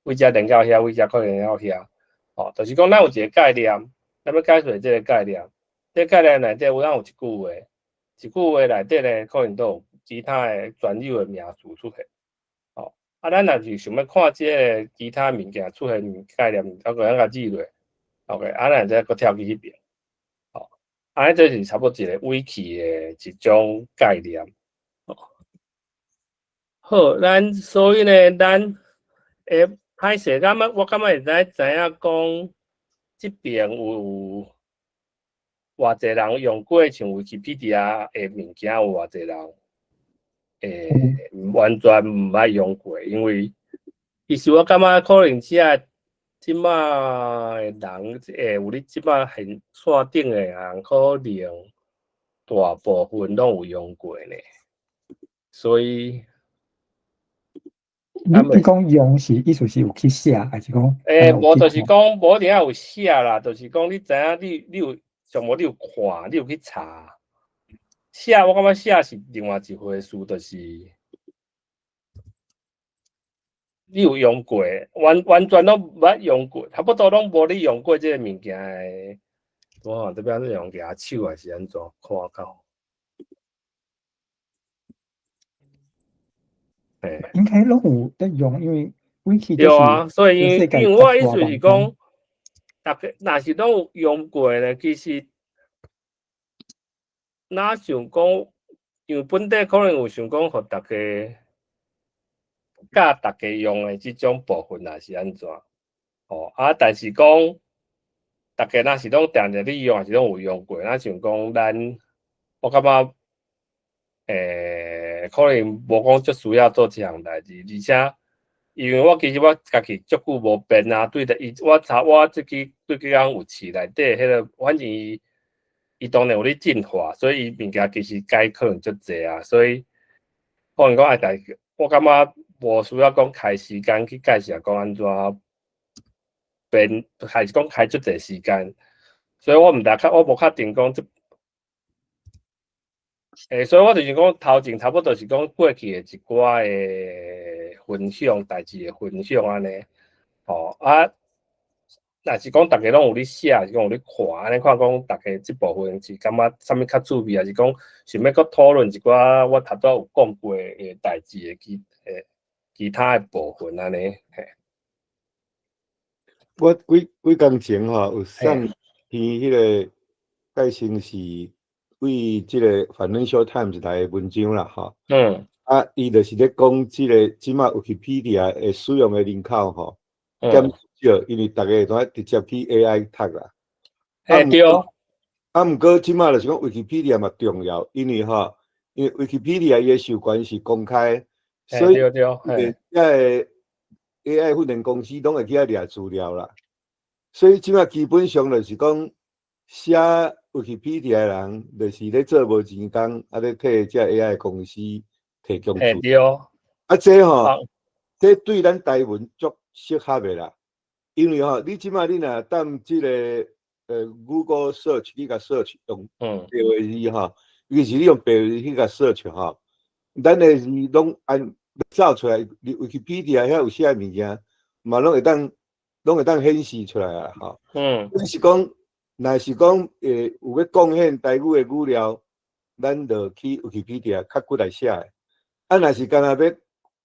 为遮连到遐，为遮可能连到遐，哦，就是讲咱有一个概念，咱要解释即个概念，这个概念内底有咱有一句话，一句话内底呢，可能都有其他的专有的名词出现，哦，啊，咱若是想要看即个其他物件出现概念，咱个咱甲记落。OK， 咱再搁跳去迄边，哦，安尼这是差不多一个 wiki 的一种概念，哦，好，所以呢，咱歹势，我感觉会知影讲，即边有偌济人用过像 Wikipedia 的物件，有偌济人完全毋捌用过，因为其实我感觉可能即摆的人有你即摆现线顶的人，可能大部分拢有用过呢，所以你讲用是意思是有去写，还是讲？无就是讲无一定要有写啦，就是讲你知影你有上无你有看，你有去查。写我感觉写是另外一回事，就是你有用过，完全拢毋捌用过，差不多拢无你用过即个物件诶。我看这边是用牙手还是安怎看到？应该拢有在用，因为 Wiki 对啊，所以因为我意思是讲，大家若是拢有用过咧，其实哪想讲，因为本地可能有想讲，互大家教大家用的即种部分，也是安怎？哦，啊，但是讲，大家若是拢定定利用，还是拢有用过，那像讲我感觉，可能无讲足需要做即项代志，而且。因为其实我家己足久无变啊，对着伊，我即几工有市内底迄个，反正伊当然有咧进化，所以伊物件其实改可能足济啊，所以可能讲爱大，我感觉无需要讲开时间去介绍讲安怎变，还是讲开足济时间，所以我无确定讲所以我就是讲头前差不多是讲过去的一寡的分享代志的分享安尼，哦啊，若是讲大家拢有咧写，是讲有咧看，安尼看讲大家即部分是感觉啥物较趣味，还是讲想要搁讨论一寡我头拄有讲过的代志的其他的部分安尼，我几工前有送篇迄个介绍是为即个 Financial Times 来的文章啦，啊，伊就是咧讲即个即马 Wikipedia 的使用的人口减少，因为大家都直接去 AI 读啦。对。啊，毋过即马就是讲 Wikipedia 嘛重要，因为 Wikipedia 伊的授权是公开，所以遐 AI 训练公司拢会去遐掠资料啦。所以即马基本上就是讲写 Wikipedia 的人，就是咧做无钱工，啊咧替遮 AI 公司提供资料。啊，这对咱台湾足适合的啦，因为你即马你若当即个Google Search 你甲 Search 用白话字尤其是你用白话字去甲 Search 咱的字拢按照出来，Wikipedia 遐有写物件，嘛拢会当显示出来啊就是讲，若是讲有要贡献台语的语料，咱就去 Wikipedia 较骨来写的。啊，若是干那要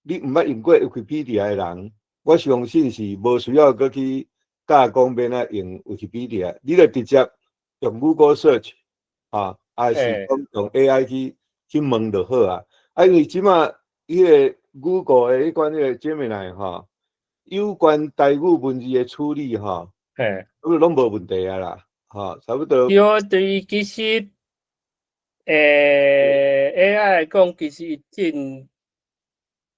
你毋捌用过 Wikipedia 的人，我相信是无需要搁去教讲要哪用 Wikipedia， 你就直接用 Google Search 还是讲用 AI 去问就好啊。啊，因为即马迄个 Google 的迄款迄个 Gemini 有关台语文字的处理拢无问题啊啦，差不多。对，对，其实AI 来讲，其实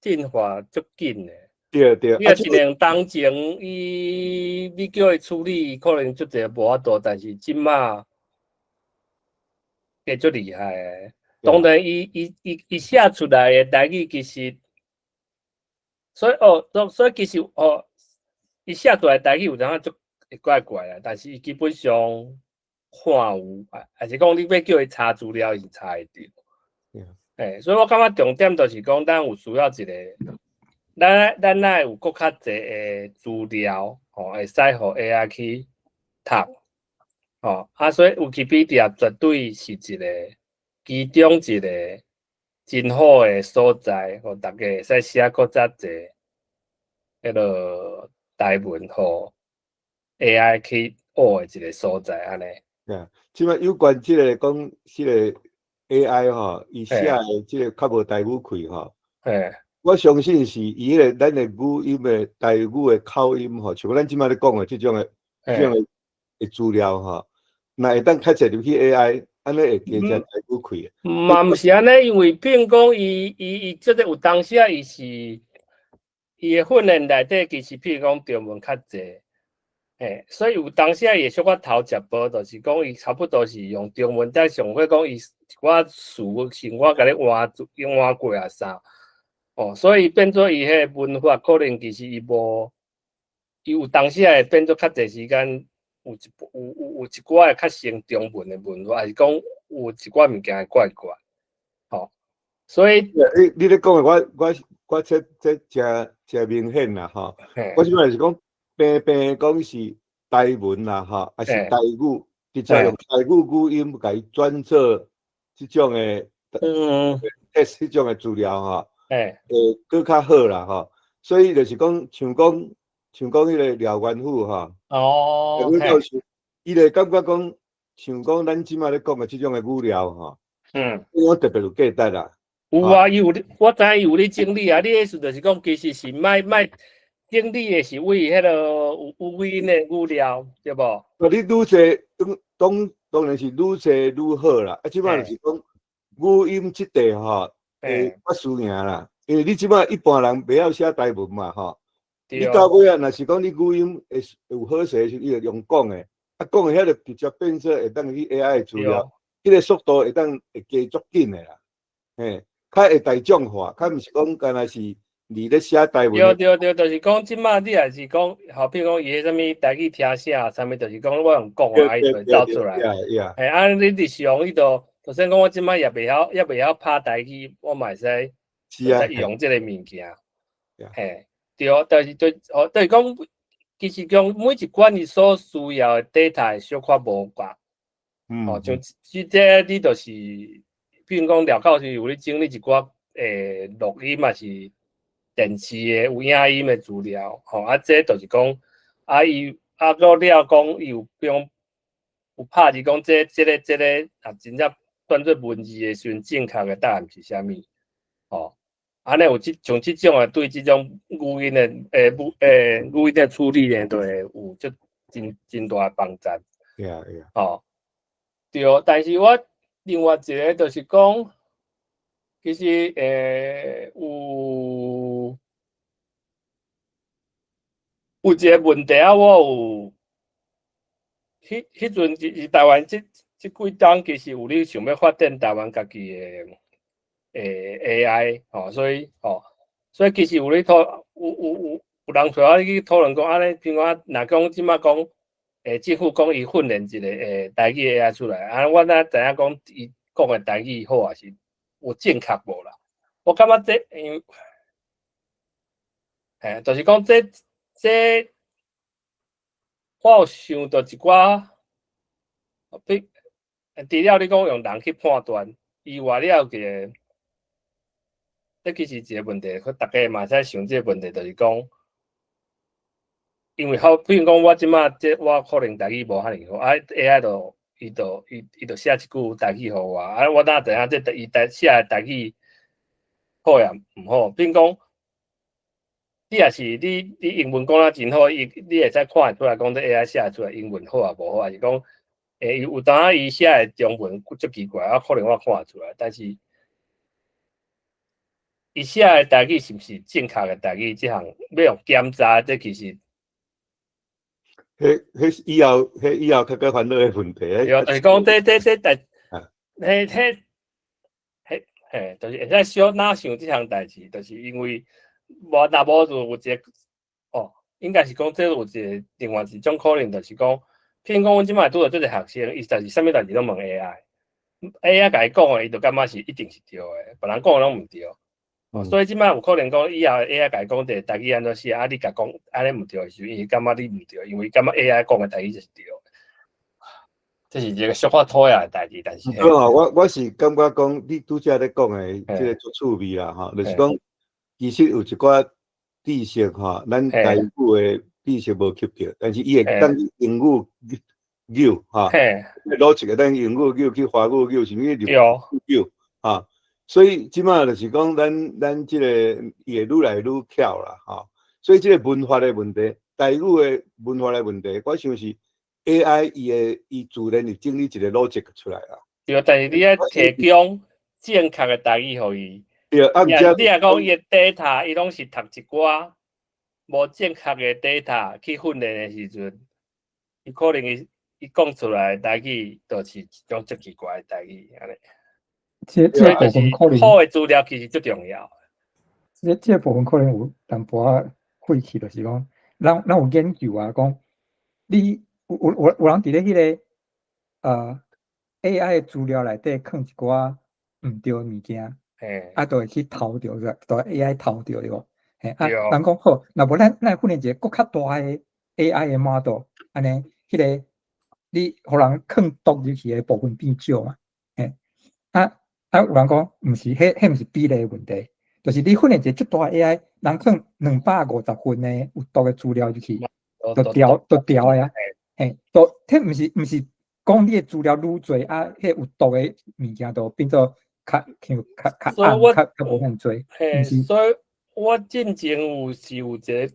进化足紧的。对。你若一两当前，你叫伊处理，可能足侪无法度，但是即马足厉害的。当然，伊写出来的台语其实，所以其实伊写出来的台语有阵足会怪怪啦，但是伊基本上看有，还是讲你要叫伊查资料，伊查会到。所以我感觉重点就是讲，咱有需要一个，咱哪有搁较侪诶资料，会使互 AI 去读，所以 Wikipedia 绝对是一个其中一个真好诶所在，互大家会使写搁较侪迄个台文，互 AI 去学诶一个所在安尼。即摆有关即个讲即个 AI 吼，伊写诶即个较无台语开吼。我相信是伊个咱诶语音诶台语诶口音吼，像咱即摆咧讲诶即种诶资料吼，那会当开册入去 AI， 安尼会加只台语开。嘛毋是安尼，因为譬如讲伊即个有当时伊是伊诶训练内底其实譬如讲中文较济。所以有当时也小可头食饱，就是讲伊差不多是用中文，但上会讲伊我词是我甲你换过啊啥，所以变做伊迄文法可能其实伊有当时会变做较济时间，有一寡会较像中文的文化，还是讲有一寡物件会怪怪，所以你咧讲的我这真明显啦吼，我即摆是讲。平讲是台文啦，哈，还是台语，直接用台语语音甲伊转做即种诶，test 迄种诶资料哈，搁较好啦，哈。所以就是讲，像讲迄个廖元虎哈，伊就感觉讲，像讲咱即摆咧讲诶即种诶语料哈，我特别有价值啦。有啊，我知影有咧整理啊，你意思就是讲，其实是卖。整理的是为迄个有语音的语料，对无？你愈侪当然是愈侪愈好啦。即摆就是讲语音即块吼，较输赢啦。因为你即摆一般人袂晓写台文嘛，吼。你到尾啊，若是讲你语音会有好势，是伊就用讲的，讲的遐就直接变做会当去 AI 的资料，迄个速度会加足紧的啦。较会大众化，较毋是讲干那是。你咧写台文？对，就是讲即摆你也是讲，好比讲伊迄啥物台语听写，啥物就是讲我用讲啊，伊就会走出来。你日常伊就算讲我即摆也袂晓拍台语，我嘛会使用即个物件。对，但是就是讲，其实讲每一款伊所需要的 data 小可无共。像即你就是，比如讲廖教授有咧整理一寡录音嘛是。电视的有影音的资料，这就是讲，伊搁了讲，伊有比如有拍是讲，这个真正转做文字的时阵，正确的答案是啥物？安尼有像即种的对即种语音的语音的处理呢，就会有真大的帮助。对，但是我另外一个就是讲。其实有一个问题啊，我有迄阵是台湾即几档，其实有咧想要发展台湾家己的AI，所以其实有咧有人找我去讨论讲，安尼譬如讲，若讲即马讲政府讲伊训练一个台语 AI 出来，我哪知影讲伊讲的台语好还是？有正确无啦？我感觉这，就是讲这，我有想到一寡，除了你讲用人去判断以外了个，这其实一个问题，大家嘛在想这个问题，就是讲，因为比如讲我即马我可能台语无遐尼好，AI 就伊就写一句台语互我，我哪知影这伊写台语。好呀，毋好。比如讲，你也是你英文讲得真好，你会使看得出来，讲这 AI 写出来英文好啊无好，还是讲，有当啊伊写的中文足奇怪，可能我看得出来，但是伊写的台语是毋是正确的台语？这项要用检查，这其实，迄以后较烦恼的问题。对，就是讲就是会使小哪想即项代志，就是因为若无就有一个应该是讲这有一个另外一种可能，就是讲，譬如讲，阮即摆拄着即个学生，伊就是啥物代志拢问 AI，AI 甲伊讲诶，伊就感觉是一定是对诶，别人讲诶拢毋对。所以即摆有可能讲以后 AI 甲伊讲者代志安怎写，你甲讲安尼毋对诶时阵，伊感觉你毋对，因为感觉 AI 讲诶代志就是对。这是一个小可讨厌诶代志，但是我是感觉讲你拄则咧讲诶，即个足趣味啦吼，就是讲其实有一寡知识吼，咱台语诶知识无吸着，但是伊会当英语扭吼，攞一个咱英语扭去华语扭，甚物日语扭吼，所以即摆就是讲咱即个也愈来愈巧啦吼，所以即个文法诶问题，台语诶文法诶问题，我想是。AI 伊自然会整理一个逻辑出来啦。对，但是你要提供正确的台语互伊。对，你若讲伊的 data， 伊拢是读一寡无正确的 data 去训练的时阵，伊可能伊讲出来的台语就是一种足奇怪的台语安尼。这部分可能好的资料其实最重要。这部分可能有淡薄仔晦气，就是讲，咱有研究啊，讲你。有人伫咧迄个AI 的资料内底放一寡毋对物件，就会去偷着，就 AI 偷着对无？人讲好，若无咱训练一个搁较大的 AI 的 model， 安尼迄个你互人放读入去的部分变少嘛？有人讲毋是，迄毋是比例的问题，就是你训练一个足大的 AI， 人放250份的有毒的资料入去，就掉的啊。迄毋是讲你的资料愈侪啊，迄有毒的物件都变做较暗、较无遐侪。所以我进前有一个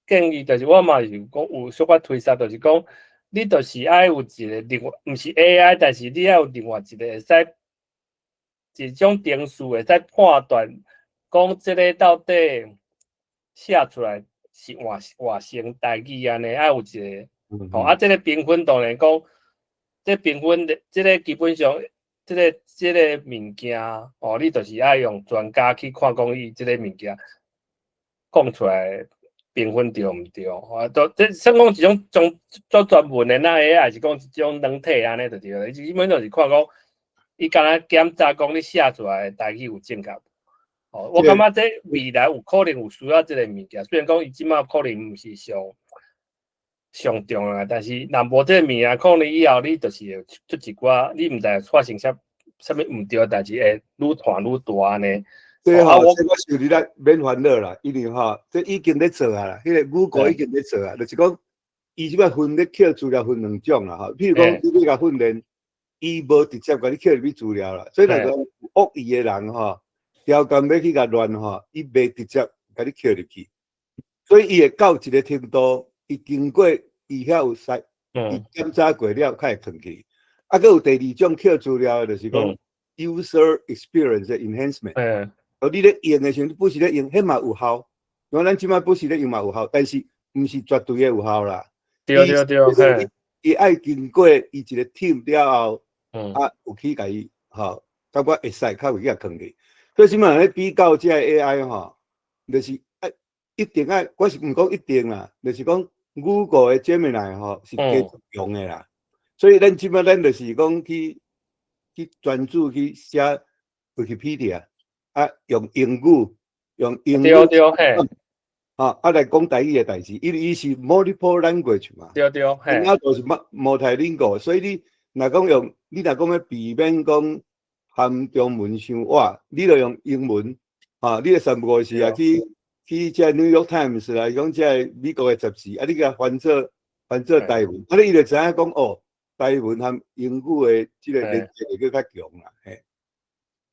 建议，就是我嘛是讲有小可推测，就是讲你就是爱有一个另外，毋是 AI， 但是你要有另外一个会使一种定数会使判断，讲即个到底写出来是换成台语安尼，爱有一个。这个评分当然讲，这评分的这个基本上，这个物件你就是爱用专家去看讲伊这个物件讲出来评分对毋对？这算讲一种做专门的那 AI， 还是讲一种软体安尼就对了。基本就是看讲，伊敢若检查讲你写出来的台语有正确。我感觉这未来有可能有需要这个物件，虽然讲伊即马可能毋是上重啊，但是若无这个物件，可能以后你就是会出一寡，你毋知发生啥物毋对，代志会愈传愈大呢。对吼，我想你啦，免烦恼啦，因为吼，这已经咧做啊啦，迄个Google已经咧做啊，就是讲，伊即摆分咧捡资料分两种啦，吼，譬如讲你甲训练，伊无直接甲你捡入去资料啦，所以那个恶意的人吼，条件要去甲乱吼，伊袂直接甲你捡入去，所以伊会到一个程度。伊经过伊遐有使，伊检查过了，才会放去。啊，佮有第二种捡资料，就是讲 user experience enhancement。你咧用的时候，你不是咧用，迄嘛有效。因为咱即摆不是咧用嘛有效，但是毋是绝对的有效啦。对，伊爱经过伊一个 team 了后，有去甲伊吼，感觉会使，较有去甲放去。所以即摆咧比较即个 AI 吼，就是一定爱，我是毋讲一定啦，就是讲。Google 的 Gemini 吼是继续用的啦，所以咱即摆咱就是讲去专注去写 Wikipedia， 用英语来讲台语的代志，因为伊是 multiple language 嘛，对，啊都是multilingual，所以你若讲要避免讲含中文伤活，你就用英文，你的三不五时去这 New York Times 啦，讲这美国的杂志，你甲翻做台文，你就知影讲哦，台文和英语的这个连接会更较强啦，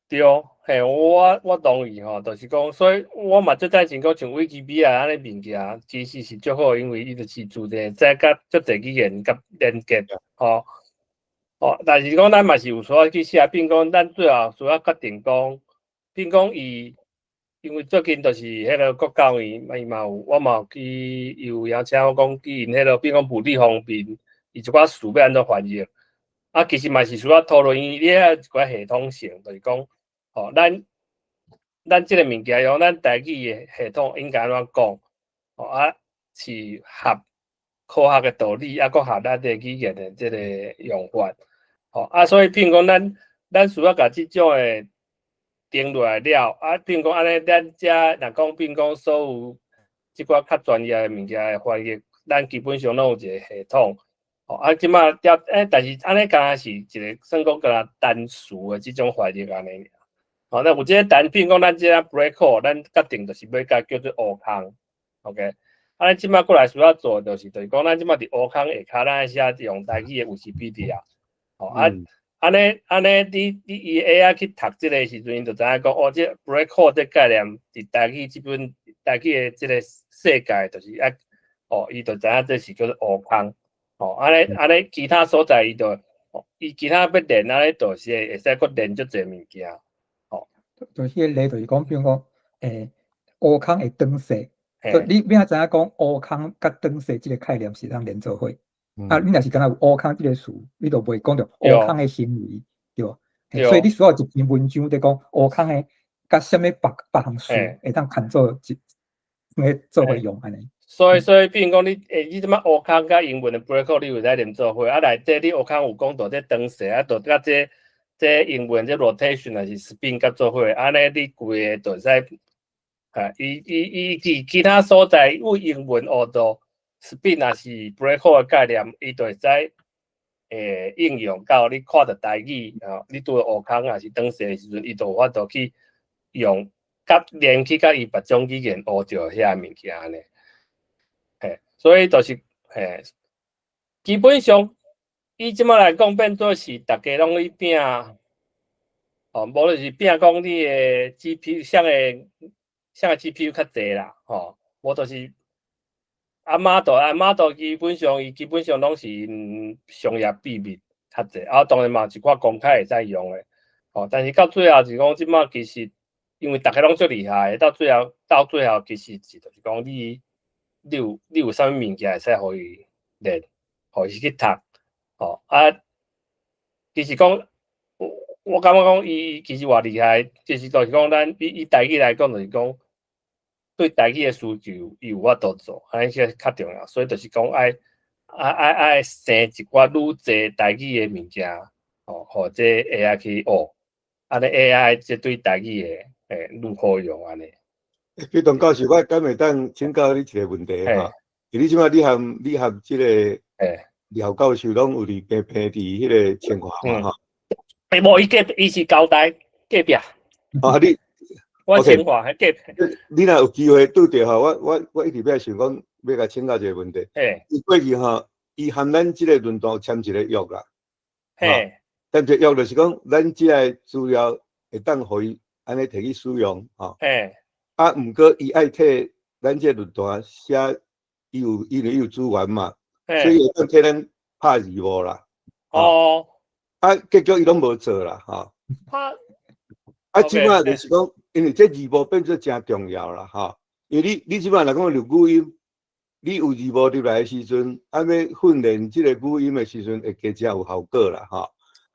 对，我同意吼，就是讲，所以我嘛最赞成讲像Wikipedia安尼物件，其实是最好，因为伊就是自然在甲足侪语言甲连接，但是讲咱嘛是有需要去写，并讲咱最后需要决定讲，并讲伊。因为最近就是迄个国教院，伊嘛有，我嘛有去有邀请我讲去因迄个，比如讲母地方面，伊一寡事要安怎翻译，其实嘛是需要讨论伊遐一寡系统性，就是讲，咱即个物件用咱台语的系统应该安怎讲，是合科学嘅道理，佮合咱嘅语言嘅即个用法。所以譬如讲咱需要甲即种嘅定落来了，譬如讲安尼，咱遮若讲譬如讲所有即寡较专业嘅物件嘅翻译，咱基本上拢有一个系统。即马但是安尼敢若是一个算讲敢若单数嘅即种翻译安尼。那有即个譬如讲咱即个 break 咱决定就是要甲叫做乌空 ，OK。咱即马过来需要做就是讲咱即马伫乌空下骹，咱写用台语嘅 Wikipedia。安尼，你以 AI 去读即个时阵，因就知影讲，即 break 这概念伫台语即本台语嘅即个世界，就是伊就知影这是叫做乌空。安尼，其他所在伊其他要练安尼，就是会使佫练足侪物件。就迄个例就是讲，比如讲，乌空会转势，你要知影讲乌空甲转势即个概念是通连做伙。你若是敢若有乌空即个词，你就袂讲着乌空的行为，对无？所以你需要一篇文章在讲乌空的甲什么别项词会当看做做伙用安尼。所以，比如讲你即摆乌空甲英文的 break 你会使连做伙，内底你乌空有讲到这转势，就甲这英文这 rotation 还是 spin 甲做伙，安尼你规个就使伊其他所在有英文学到 spin 也是 break 的概念，伊就会使应用到你看到台语你拄乌空还是转势的时阵，伊就有法度去用连去甲伊别种语言学着遐物件安尼。所以就是基本上，伊即摆来讲变做是大家拢去拼，无就是拼讲你的 GPU 啥个 GPU 较济啦，无就是model 基本上拢是商业秘密较济，当然嘛一寡公开会使用的，但是到最后是讲即摆其实因为大家拢足厉害，到最后其实就是讲你有啥物物件会使互伊练，互伊去读，其实讲，我感觉讲伊其实偌厉害，其实就是讲咱以台语来讲，就是讲对台语的需求伊有法度做，安尼是较重要。所以就是讲爱生一寡愈侪台语的物件，互这 AI 去学，安尼 AI 这对台语的愈好用安尼。彼董教授，我敢会当请教你一个问题哈？你即摆你和即个廖教授拢有伫平伫迄个清华嘛哈？无伊是交大隔壁。你我清华喺隔壁。你若有机会拄着吼，我一直要想讲要甲请教一个问题。伊过去吼，伊含咱即个论坛签一个约啦。但这约就是讲，咱即个资料会当互伊安尼摕去使用吼。毋过伊爱替咱这论坛写，伊有资源嘛，所以会当替咱拍字幕啦。结果伊拢无做啦，即摆就是讲，因为这字幕变做真重要啦，因为你即摆若讲录语音，你有字幕入来的时阵，要训练即个语音的时阵，会加正有效果啦，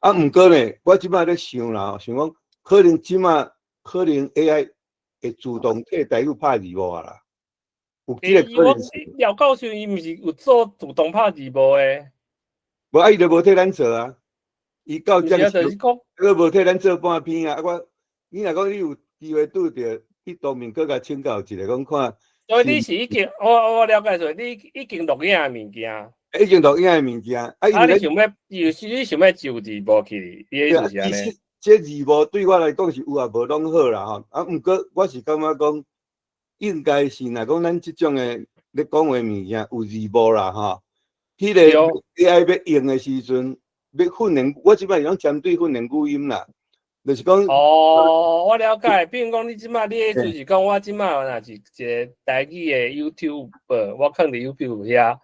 毋过呢，我即摆咧想啦，想讲可能 AI 会自动替台语拍字幕啦，有即个可能性。廖教授伊毋是有做自动拍字幕诶？无伊就无替咱做啊，伊到这个时候，佮无替咱做半篇啊。你若讲你有机会拄着，去当面佮甲请教一下，讲看。所以你是已经我了解说，你已经录影诶物件。已经录影诶物件。你想要就字幕去？你意思是安尼？这字幕对我来讲是有也无拢好啦毋过我是感觉讲，应该是若讲咱即种诶咧讲话物件有字幕啦迄个 AI 要用诶时阵，要训练，我即摆是讲针对训练语音啦，就是讲。我了解。比如讲，你即摆你意思是讲，我即摆若是一个台语诶 YouTube， 我放伫 YouTube 遐，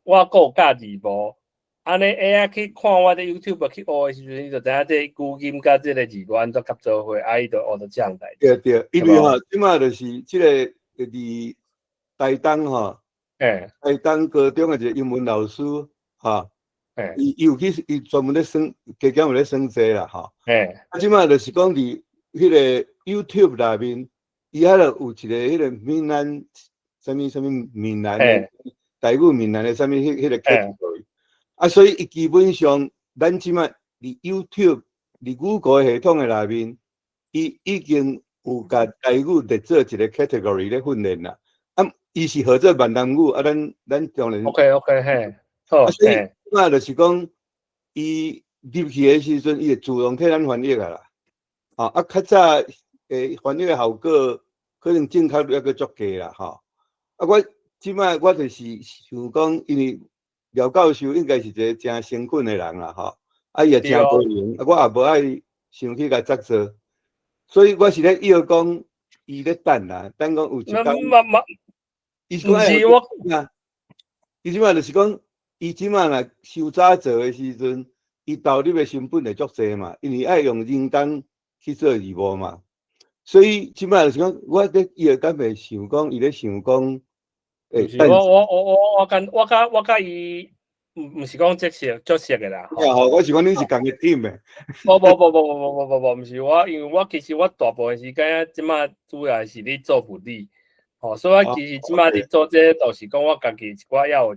我阁有教字幕。安尼 AI 去看我的 YouTube 去学的时阵，你就知影这语音甲这个字幕安怎合做伙，伊就学到这样代志。对，因为即摆就是即个伫台东台东高中的一个英文老师伊有去伊专门咧算，加减有咧算这啦即摆就是讲伫迄个 YouTube 内面，伊遐有一个迄个闽南什么闽南的台语闽南的什么迄个 category， 啊，所以伊基本上咱即马伫 YouTube、伫谷歌系统的内面，伊已经有甲台语来做一个 category 咧训练啦。啊，伊是合作闽南语，啊，咱当然 OK， 嘿，好，所以那就是讲，伊入去的时阵，伊会自动替咱翻译啊啦。啊，较早翻译的效果可能正确率还佫足低啦，吼。啊，我即摆我就是想讲，因为廖教授应该是一个真诚恳的人啦，吼。啊，伊也真高明，啊，我也无爱想去甲责做，所以我是咧要讲，伊咧等啦，等讲有一天。伊是我啊，伊即摆就是讲，伊即摆若伤早做的时阵，伊投入的成本会足济嘛，因为爱用人工去做义务嘛。所以即摆就是讲，我咧伊会敢会想讲，伊咧想讲，我甲伊，毋是讲足熟的啦。我是讲恁是共个 team 的。无，毋是我，因为我其实我大部分时间即摆主要是咧做护理，所以我其实即摆咧做这都是讲我家己我要有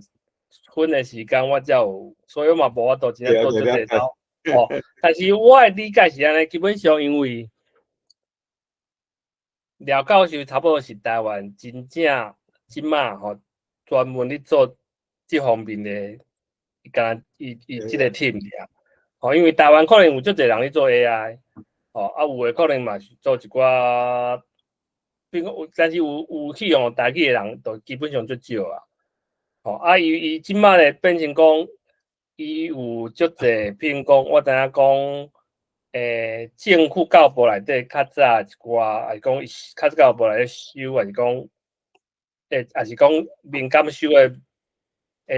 分的时间，我才有，所以我嘛无法度真正做这头。但是我的理解是安尼，基本上因为廖教授差不多是台湾真正即摆专门咧做这方面的，伊即个 team 俩。因为台湾可能有足侪人咧做 AI， 啊有诶可能嘛是做一寡，但是有去用台语诶人，都基本上足少啊。啊伊即摆咧变成讲，伊有足侪，譬如讲我知影讲。政府教育部内底较早一寡，还是讲较早教育部内底收，还是讲，还是讲民间收的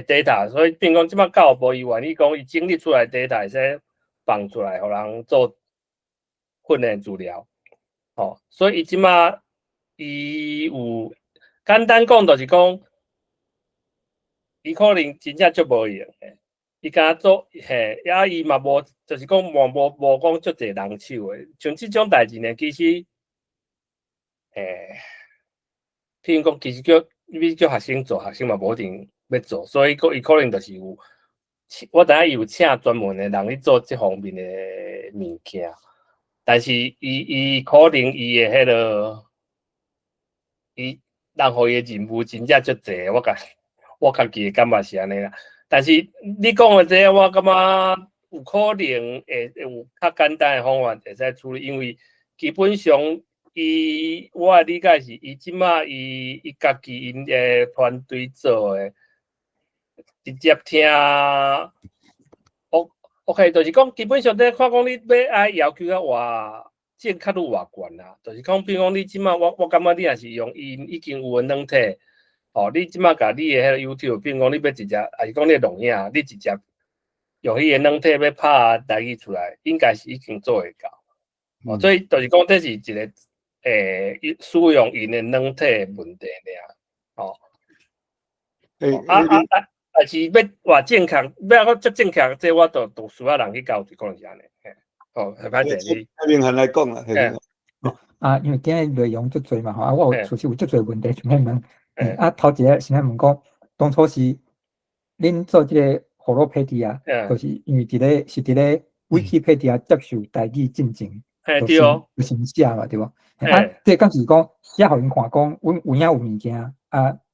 data， 所以变讲即摆教育部伊愿意讲伊整理出来 data 会使放出来，互人做训练资料。所以伊即摆伊有简单讲，就是讲，伊可能真正足无用诶。伊敢做啊伊嘛无，就是讲无讲足侪人手诶，像即种代志呢，其实譬如讲，其实你叫学生做，学生嘛无一定要做，所以伊可能就是有，我知影伊有请专门诶人去做即方面诶物件，但是伊可能伊诶迄个，伊人互伊诶任务真正足侪，我家己诶感觉是安尼啦。但是你讲的这，我感觉有可能会有较简单的方法会使处理，因为基本上我的理解是，伊即摆伊家己因的团队做的，直接听，OK， 就是讲基本上在看讲你要爱要求较偌正确率偌悬啦，就是讲比如讲你即摆我感觉你若是用已经有的软体。你即摆甲你的迄个 YouTube， 比如讲你要直接，还是讲你录影，你直接用迄个软体要拍台语出来，应该是已经做会到。所以就是讲，这是一个使用因的软体的问题尔。还是要偌正确，要个足正确，这我都需要人去教，就可能是安尼。歹势你。明涵来讲啦。因为今日内容足侪嘛，我有其实有足侪问题想要问。头一个先来问讲，当初是恁做即个葫芦配地啊，就是因为伫咧 Wikipedia 接受台语进前，就先写嘛，对无？这敢是讲写互因看讲，阮有影有物件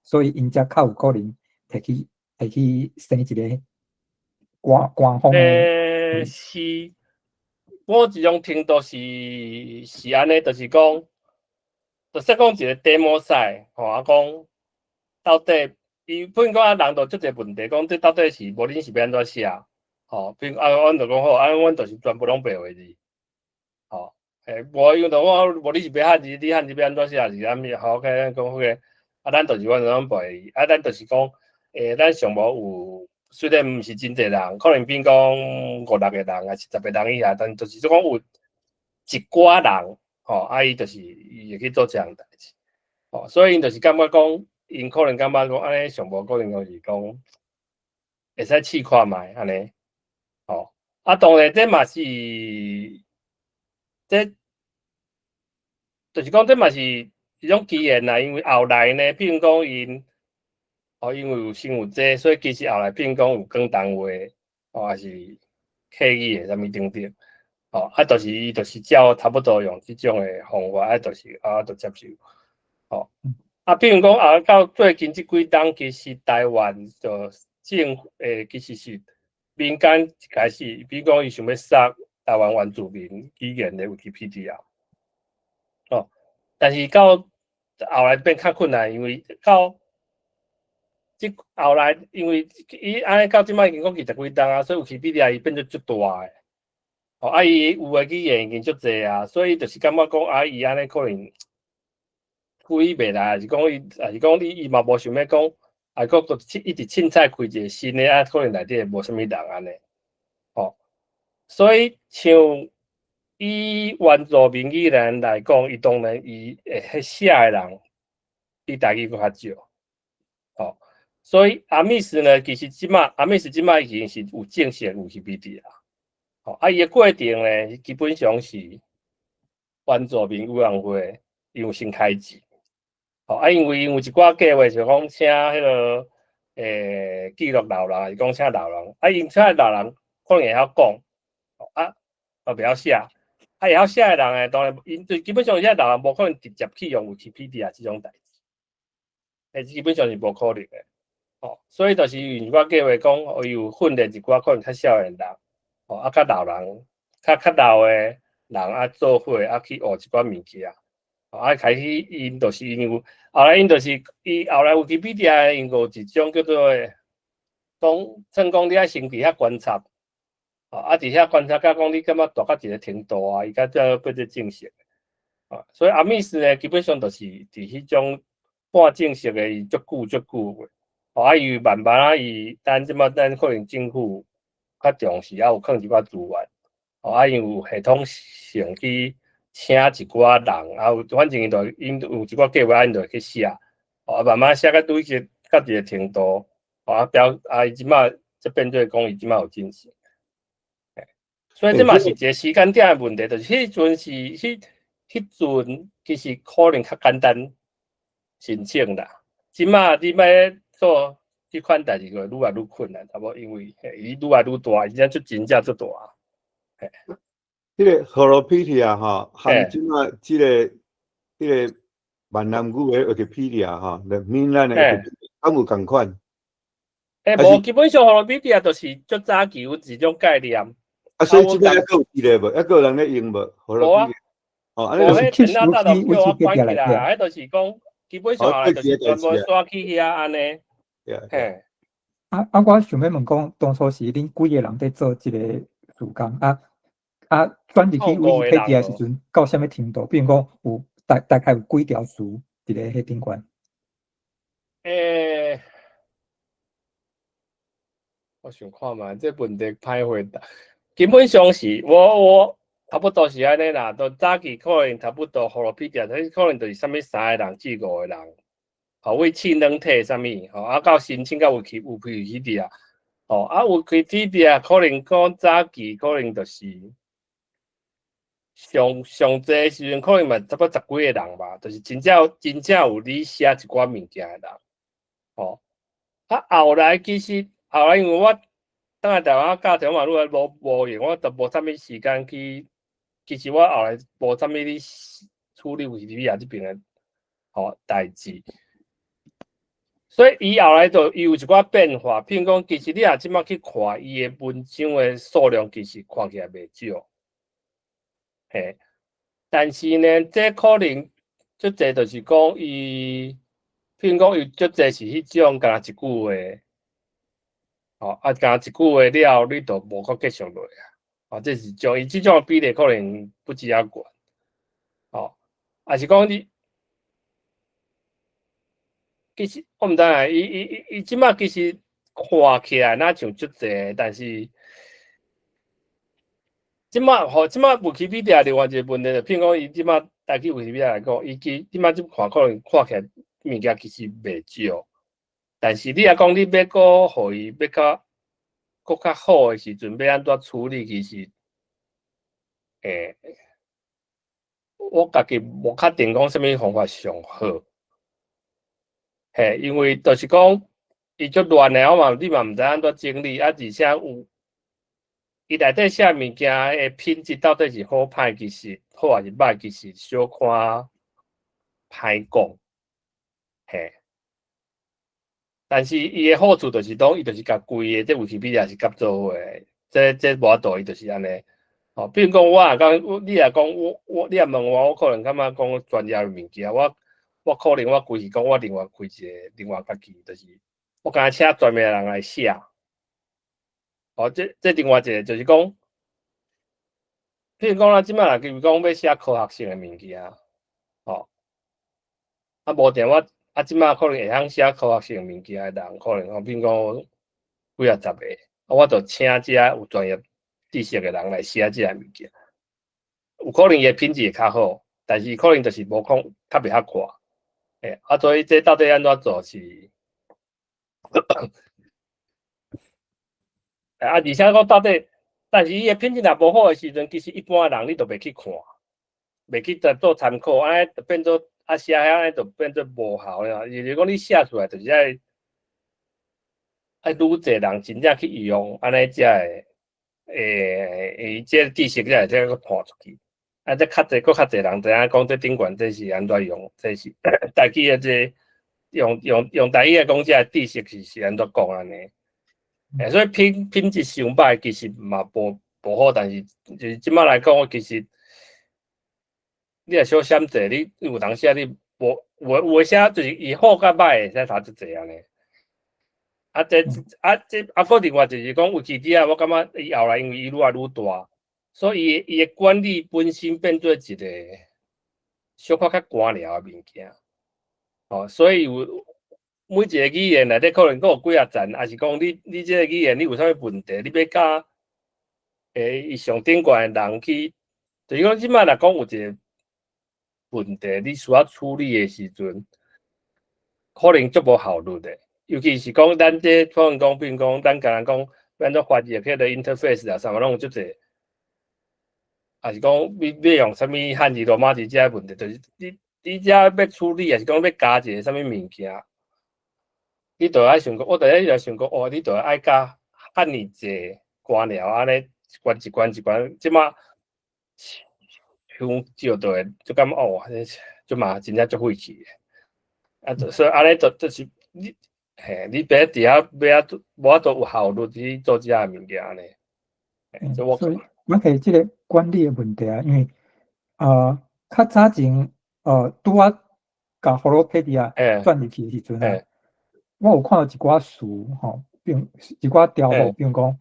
所以因才较有可能摕去生一个官方的。是，我一种程度是安尼，就是讲，就是讲一个 demo 赛，讲。到底，伊本讲人就足侪问题，讲这到底是无恁是要安怎写？比如阮就讲好，阮就是全部拢白话字。无因为无你是要汉字，你汉字要安怎写是安尼，好，OK， 讲 OK， 咱就是阮就白话，咱就是讲，咱上无有，虽然毋是真侪人，可能比如讲5、6个人，还是10个人以下，但就是讲有一寡人，伊就是伊会去做这样代志。所以因就是感觉讲。因可能感觉讲安尼上无可能就是讲会使试看卖安尼，当然这嘛是，这就是讲这嘛是这种语言啦，因为后来呢，比如讲因因为有新有这，所以其实后来比如讲有广东话，还是客语诶，啥物等等，就是伊就是照差不多用即种诶方法，就是就接受，比如讲到最近即几冬，其实台湾就政府其实是民间一开始，比如讲伊想要杀台湾原住民语言的 Wikipedia，但是到后来变较困难，因为到即后来因为伊安尼到即摆已经讲20几冬啊，所以 Wikipedia 伊变做足大诶，伊有诶语言已经足济啊，所以就是感觉讲伊安尼可能故意袂来，还是讲伊嘛无想要讲，佫一直凊彩开一个新诶，可能内底无啥物人安尼，所以像以原住民语人来讲，伊当然伊迄写诶人比台语佫较少，所以阿密斯呢，其实阿密斯即摆已经是有正式有 Wikipedia 啦，伊诶过程呢，基本上是原住民委员会优先开始。因为有一寡计划是讲请迄个记录老人，是讲请老人，因请老人可能会晓讲，袂晓写，会晓写诶人诶，当然因对基本上现在老人无可能直接去用 Wikipedia 即种代志，基本上是无可能诶，所以就是有一寡计划讲，有训练一寡可能较少诶人，较老人，较老诶人做伙去学一寡物件。开始因就是因为后来因就是伊后来 Wikipedia 因有一种叫做算讲你爱先伫遐观察，伫遐观察，甲讲你感觉大到一个程度伊才变做正式，所以阿密斯呢，基本上就是伫迄种半正式的，伊足久的，伊慢慢伊咱可能政府较重视，有放一寡资源，因有系统性去。请一寡人，反正因有一寡计划，因就去写，慢慢写到对到一个程度，伊即摆即变做讲伊即摆有进行，所以即嘛是一个时间点的问题，就是迄阵其实可能较简单申请啦，即摆你要做即款代志，就愈来愈困难，差不多因为伊愈来愈大，伊真正足大。这个 Holopedia 含即马即个闽南语的 Wikipedia 闽南的 Wikipedia 有共款。无基本上 Holopedia 就是足早期有一种概念。所以即摆还佫有伫咧无？还佫有人咧用无 ？Holopedia 安尼就是电脑大头叫我关起来，迄就是讲基本上就是全部刷去遐安尼。嘿。我想要问讲，当初是恁几个人在做即个事工转入去 Wikipedia 时阵到啥物程度？比如讲有大概有几条词伫咧迄顶悬？我想看嘛，这问题歹回答。基本上是我差不多是安尼啦，都早期可能差不多 Holopedia，可能就是啥物3个人至5个人，为试软体啥物，到申请到Wikipedia，Wikipedia 可能讲早期可能就是。上济时阵可能嘛差不多10几个人吧，就是真正有你写一寡物件的人，后来其实因为我当然台湾教程嘛，愈来无用，我都无啥物时间去。其实我后来无啥物咧处理Wikipedia这边的代志，所以伊后来就有一寡变化。譬如讲，其实你即摆去看伊的文章的数量，其实看起来袂少。但是呢，这可能足济就是讲伊，譬如讲有足济是迄种干一句话，干一句话了，你就无搁继续落这是种伊即种比例可能不止啊悬，还是讲你其实我毋知啊，伊即摆其实看起来若像足济，但是。即摆Wikipedia 另外一个问题，譬如讲伊即摆带去Wikipedia来讲，伊即摆可能看起来物件其实袂少，但是你若讲你要搁互伊要较好的时阵，要安怎处理？其实，我家己无确定讲什么方法上好，嘿，因为就是讲伊足乱的，你嘛毋知安怎整理，而且有伊内底写物件的品质到底是好歹，其实好还是歹，其实小看歹讲，嘿。但是伊的好处就是讲，伊就是甲规个这Wikipedia是甲做伙的，这无法度，伊就是安尼。哦，比如讲我若讲，你若讲你若问我可能感觉讲专业的物件，我可能我规是讲我另外开一个另外家己，就是我敢请专业人来写。哦，这另外一个就是讲，譬如讲咱即摆若比如讲要写科学性的物件，哦，啊无定我即摆可能会晓写科学性的物件的人，可能比如讲几啊十个，我就请这有专业知识的人来写这物件。有可能伊的品质会较好，但是可能就是无讲较袂晓看，所以这到底安怎做是，而且讲到底，但是伊的品质若无好的时阵，其实一般人你都袂去看，袂去做参考，安尼就变做写安尼就变做无效啦。就是讲你写出来就是爱愈侪人真正去用，安尼才会这知识才会这个传出去。再较侪人知影讲这顶悬这是安怎用，这是台语的这用台语的讲这知识是安怎讲安尼。所以品质上歹其实嘛无好，但是就是即摆来讲，其实你若小闪者，你有当时你有诶写就是以好甲歹会使查足济安尼。个另外就是讲有几点我感觉伊后来因为伊愈来愈大，所以伊诶管理本身变做一个小可较官僚诶物件。哦，所以有每一个语言内底可能有几啊层，还是讲你这个语言你有啥物问题，你要甲伊上顶悬诶人去，就是讲即摆若讲有一个问题，你需要处理诶时阵，可能足无效率诶。尤其是讲咱这可能讲，比如讲咱甲人讲，咱做发译迄个 interface 啊，啥物拢有足济，还是讲要用啥物汉字罗马字这问题，就是你遮要处理，还是讲要加一个啥物物件，你就爱想讲，我第一就想讲，哦，你就爱加汉字济官僚安尼一关，即马伤少就会就感哦，即嘛真正足费气诶。所以安尼就是你。嘿，你别伫遐无法度有效率去做这物件呢。所以我睇即个管理的问题啊，因为较早前拄我甲 Holopedia 转入去的时阵啊，我有看到一寡书吼，一寡条目，比如讲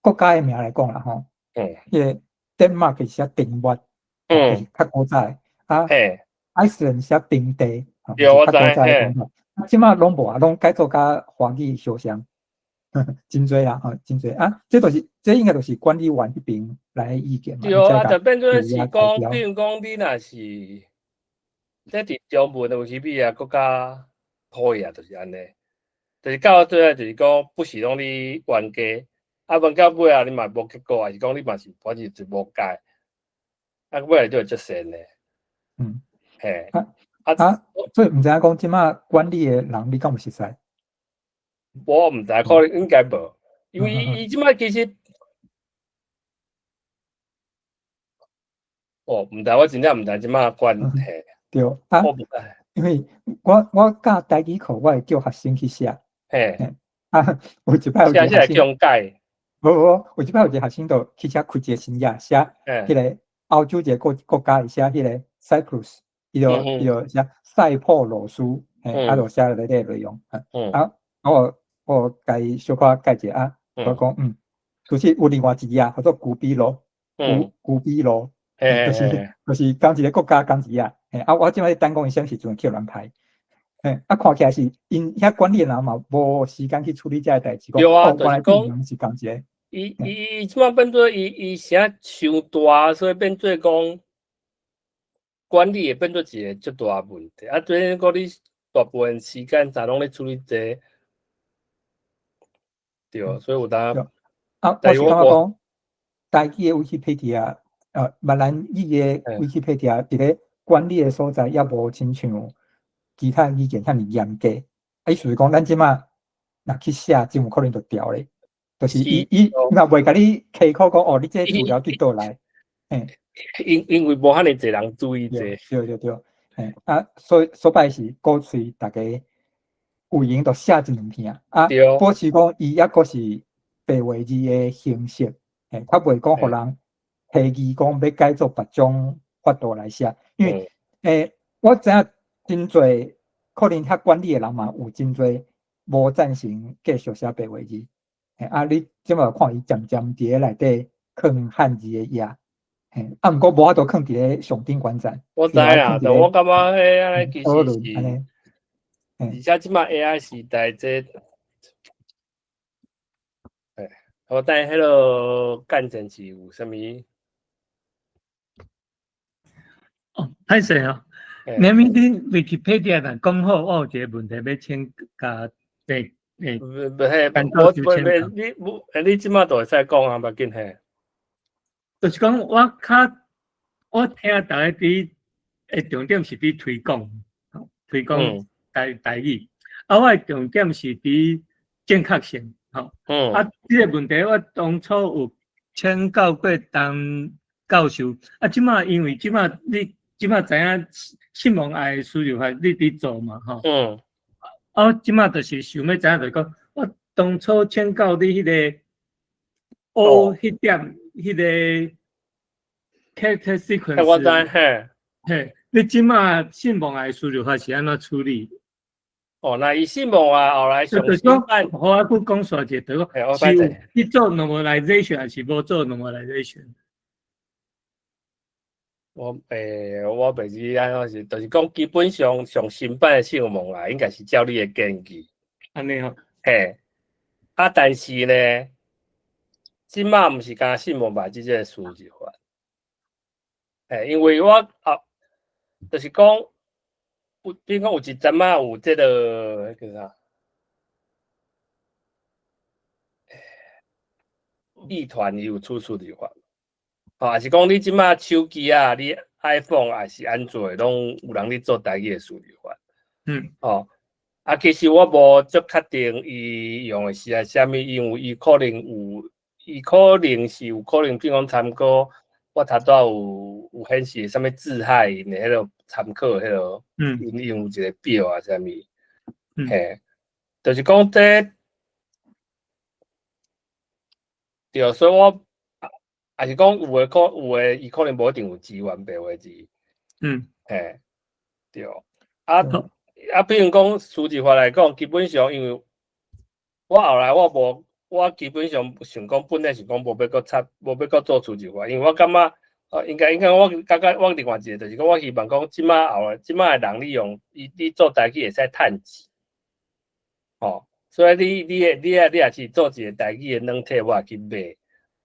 国家的名来讲啦吼，迄个 Denmark 是写定物，就是较古早Iceland 写定地，就是较古早的讲法。即马拢无啊，拢改做甲华语相像，真侪啦，真侪啊！这应该就是管理员迄边来意见嘛。对啊，就变做是讲，比如讲你若是这伫中文的Wikipedia国家可以啊，就是安尼。就是到最后就是讲，不是讲你冤家，问到尾啊，你嘛无结果，还是讲你嘛是反正就无改，尾来就会出现咧。嘿。所以毋知影讲即马管理的人，你敢有熟悉？我毋知，可能应该无，因为伊即摆其实，毋知，我真正毋知即摆管嘿。对啊，因为我教台语课，我会叫学生去写。嘿。有一摆有一个学生改。无，有一摆有一个学生就去写开一个新页，写迄个欧洲一个国家会写迄个 Cyprus。伊就写塞浦路斯，就写内底内容。我甲伊小可解解啊，我讲就是有另外一页叫做古比罗，古比罗，就是讲一个国家讲一页。我即摆等讲伊啥时阵去乱排。看起来是因遐管理人嘛，无时间去处理这个代志。有啊，原来内容是讲一个。伊即摆变做伊啥伤大，所以变做讲。管理会变做一个足大问题，最近讲你大部分时间侪拢咧处理这，对，所以有当。我是感觉讲，台语的Wikipedia 闽南语嘅 Wikipedia 伫咧管理嘅所在，也无亲像其他语言遐尼严格。意思是讲，咱即马若去写，真有可能就掉咧。就是伊若袂甲你开口讲，哦，你这资料对倒来，因为无遐尼侪人注意这。对，所摆是鼓吹大家有闲就写一两篇保持讲伊抑阁是白话字嘅形式，较袂讲互人提议讲要改做别种法度来写，因为我知影真侪可能遐管理嘅人嘛有真侪无赞成继续写白话字，你即马看伊渐渐伫咧内底放汉字嘅页。毋过无法度放伫咧上顶观站。我知啦，但我感觉迄安尼其实是，而且即马 AI 时代这，我等迄个干政是有啥物？歹势哦，明明你 Wikipedia 若讲好，我有一个问题要请教你即马都会使讲啊，无紧嘿。就是讲，我听大家伫重点是伫推广台语，我的重点是伫正确性，这个问题我当初有请教过当教授，因为你即马知影新闻爱输入法你伫做嘛，我即马就是想要知影，就是讲我当初请教你迄个迄点。迄个 character sequence， 我知嘿，你即马新闻的输入法是安怎处理？那伊新闻后来上新版，好啊，佮讲煞者，对个，是去做 normalization 还是无做 normalization？ 我袂知安怎是，就是讲基本上上新版的新闻啊，应该是照你的建议。安尼吼，但是呢。即马毋是干新闻版即个输入法，因为我就是讲，比如讲有一阵啊有即个叫啥，艺团有出输入法，还是讲你即马手机啊，你 iPhone 还是安卓，拢有人咧做台语的输入法，其实我无足确定伊用的是啥物，因为伊可能是有可能，比如讲参考我头拄有显示啥物字海因的迄个参考迄个，因有一个表啊啥物，就是讲这，对，所以我还是讲有诶，伊可能无一定有支援白话字，对，比如讲数字化来讲，基本上因为我后来我基本上想讲，本来是讲无要搁做数字化，因为我感觉，应该我感觉我另外一个就是讲，我希望讲即马的人你做台语会使趁钱，所以你也是做一个台语的软体，我也去买，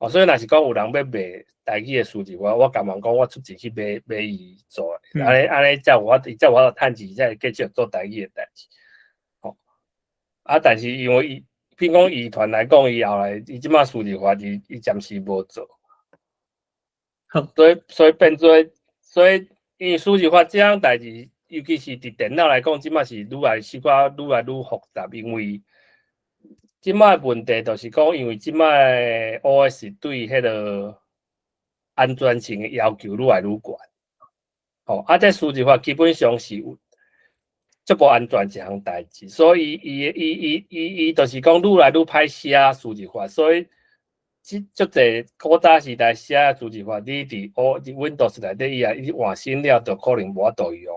所以若是讲有人要买台语的数字化，我甘愿讲我出钱去买伊做，安尼才有我趁钱，才会继续做台语的代志，但是因为伊。比如讲，艺团来讲，伊后来伊即马数字化，伊暂时无做，所以变做，因为数字化这样代志，尤其是伫电脑来讲，即马是愈来愈复杂，因为即马的问题就是讲，因为即马的 OS 对迄个安全性的要求愈来愈悬，这数字化基本上是有。足无安全一项代志，所以伊就是讲愈来愈歹写数字化，所以足侪古早时代写数字化，你伫 Windows 内底伊换新了，就可能无法度用。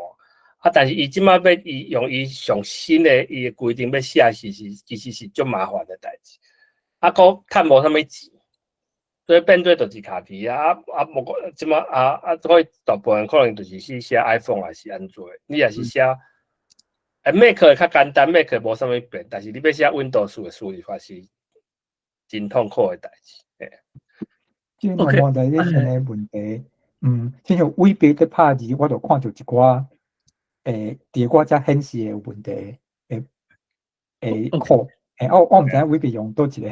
但是伊即马要用伊上新的伊规定要写，其实是足麻烦的代志，佫趁无啥物钱，所以变做就是卡皮无即马所以大部分可能就是去写 iPhone 还是安卓，你也是写。Mac 会较简单 ，Mac 无啥物变，但是你要写 Windows 的输入法是真痛苦的代志。即个normalization的问题，亲像微博咧拍字，我就看到一寡伫我遮显示的问题课，我毋知影微博用倒一个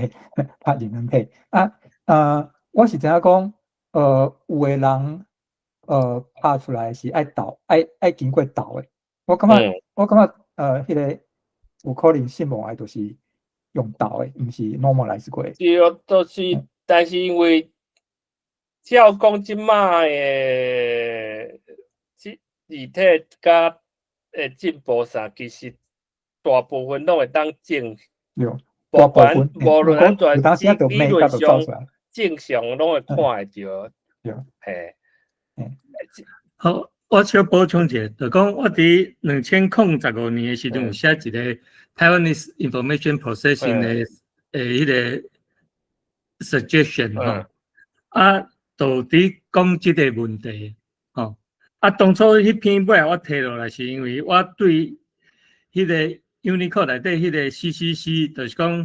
拍字软体我是知影讲，有的人拍出来是爱导，爱经过导的。我感觉迄个有可能新闻就是用导的，毋是 normalize 过的。对，就是，但是因为照讲即卖诶，即字体甲进步上，其实大部分拢会当正。大部分，无论安怎，有当时啊，理论上正常拢会看会着。嘿，好，我小补充者，就讲我伫2015年的时阵有写一个 Taiwanese Information Processing 的迄个 suggestion 吼，就伫讲即个问题吼。当初迄篇尾我摕落来是因为我对迄个 Unicode 内底迄个 CCC 就是讲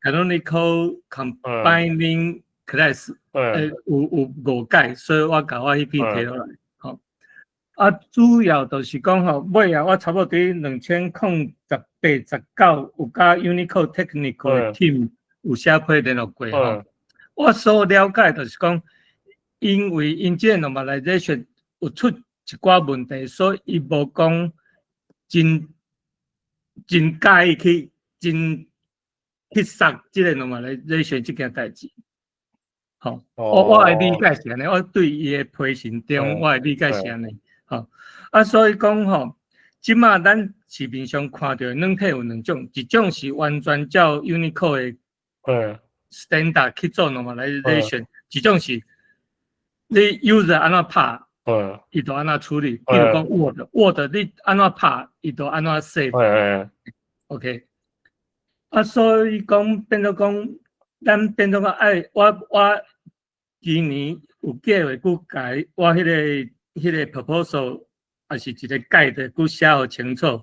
canonical combining class 有误解，所以我甲我迄篇摕落来。主要就是讲吼，尾我差不多伫2018、19有甲 Unicode Technical Team 有写批联络过吼。我所了解就是讲，因为因即个 normalization 有出一寡问题，所以伊无讲真介意去杀即个 normalization 即件代志。吼，我的理解是安尼，我对伊的批信中，我的理解是安尼。所以讲吼，即马咱市面上看到软体有两种，一种是完全照 Unicode 的standard 去做 normalization，一种是你 user 安怎拍，伊就安怎处理。比如讲 Word 你安怎拍，伊就安怎 save。OK。所以讲变做讲，咱变做讲，我今年有计划去改我迄个 proposal 也是一个改的，去写好清楚。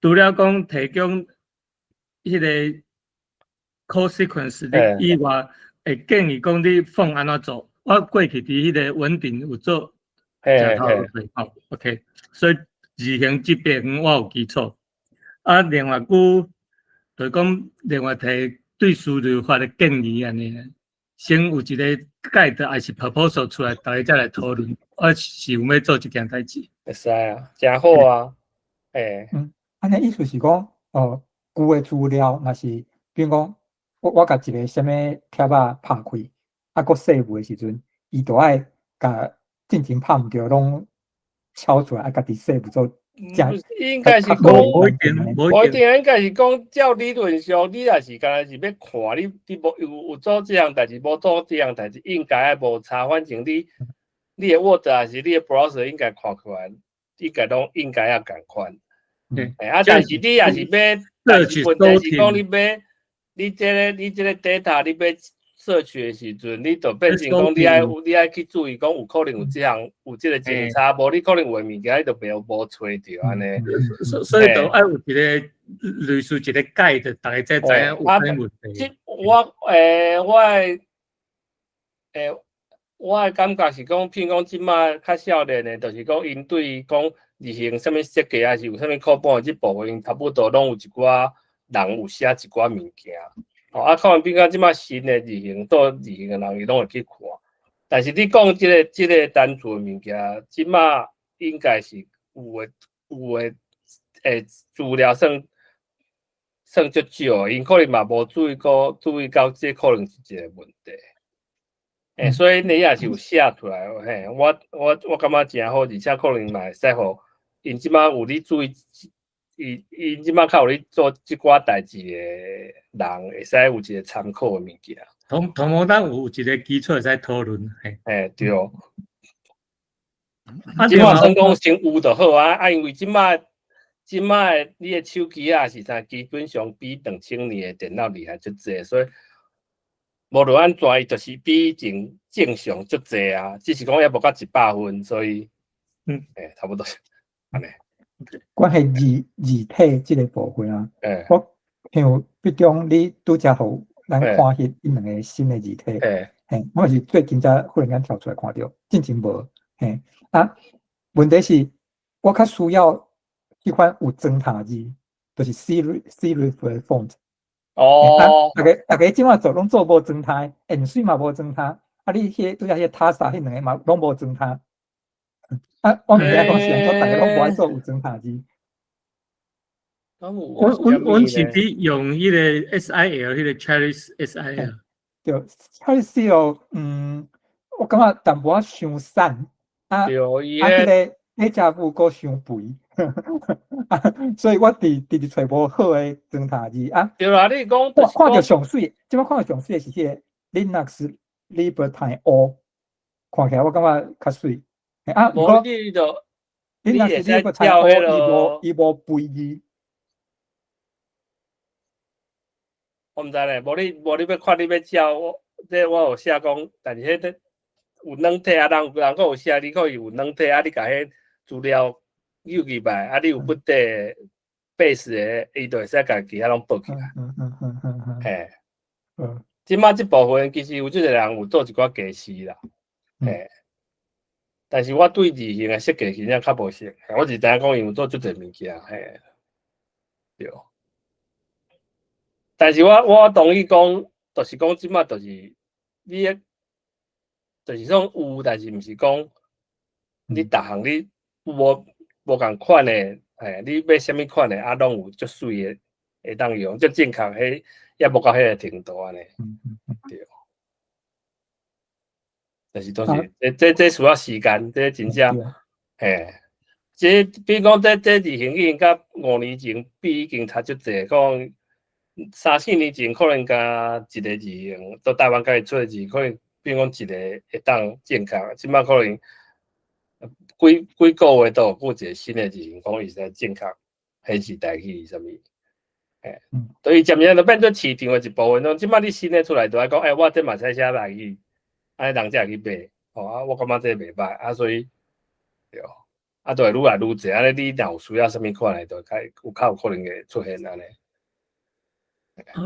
除了讲提供迄个 code sequence 以外，会建议讲你放安怎做。我过去伫迄个稳定有做正头对，OK。所以字形这边我有基础。另外就讲另外提对输入法的建议安尼。先有一个改的还是 proposal 出来，大家再来讨论。我是有要做这件代志。会使啊，真好啊。安尼意思是讲，旧的资料若是，比如讲，我甲一个什么贴啊拍开，搁save的时阵，伊就爱甲进前拍毋着，拢抄出来，家己save做。应该是讲，无一定，应该是讲，照理论上，你若是干是要看，你无有做这样代志，无做这样代志，应该也无差。反正你的 Word 还是你的 browser 应该看起来，应该拢应该要共款。但是你也是要，但是问题是讲你这个 data 你要search 的时阵，你就变成讲你爱去注意讲有可能有这个检查，无你可能有的物件你就无找着安尼。所以就爱有一个类似一个 guide， 大家才知影有啥问题。我的感觉是讲，譬如讲即马较少年的，就是讲因对讲字形什么设计还是有啥物课本这部分，差不多拢有一寡人有写一寡物件。可能比较即马新的字形，做字形的人伊拢会去看。但是你讲即个单纯物件，即马应该是有的资料算足少，因可能嘛无注意到这可能是一个问题。所以你也是有写出来。我感觉真好，而且可能嘛会使互因即马有你注意。伊即马较有咧做即寡代志的人，会使有一个参考的物件。同模咱有一个基础会使讨论。对。即马成功先有就好啊！因为即马你的手机啊是啥，基本上比2000年的电脑厉害足济，所以无论安怎，伊就是比正常足济啊。只是讲也无到100分，所以差不多安尼。关系字体这个部分啊，我像毕中你拄则好，咱看迄两个新的字体，我是最近才忽然间跳出来看到，之前无，问题是，我较需要迄款有装塔字，就是 serif font。大家即马做拢做无装塔，水嘛无装塔，你拄则迄塔萨迄两个嘛拢无装塔。我毋知影讲是讲大家拢无爱做有装塔字。阮是伫用迄个 SIL 迄个 Cherry SIL。对 ，Cherry SIL，我感觉淡薄仔伤散。迄个迄只副阁伤肥，所以我直找无好诶装塔字啊。对啦，你讲看着上水，即摆看着上水是迄个 Linux Libertine O， 看起来我感觉较水。啊，毋过 Linux Libertine O 伊无肥字。我毋知咧，无你要看你要照，这我有写讲，但是迄个有软体啊，人佫有写，你可以有软体啊，你甲迄资料扭起来，啊，你有本地 base 诶，伊就会使甲其他拢报起来。嘿，即摆即部分其实有即个人有做一寡解释啦，嘿，但是我对字形诶设计其实较无熟，我是知影讲伊有做即个物件，嘿，对。但是我同意讲，就是讲即摆就是你诶，就是讲有，但是毋是讲你逐项你无共款诶，你买啥物款诶，啊，拢有足水诶，会当用，足正确，迄也无到迄个程度安尼，对。就是都是这需要时间，这真正，嘿，这比如讲这字形已经甲5年前比已经差足济，讲3、4年前可能甲一个字形，到台湾家己出的字，可能比如讲一个会当正确，即摆可能几个月都有一个新的字形，讲伊是正确，迄是代去啥物，嘿，所以渐渐就变做市场的一部分咯。即摆你新的出来，就爱讲，我这嘛使写来去。安尼人才会去买，我感觉这袂歹，所以对，就会愈来愈济。安尼你若有需要啥物款的，就较有可能会出现安尼。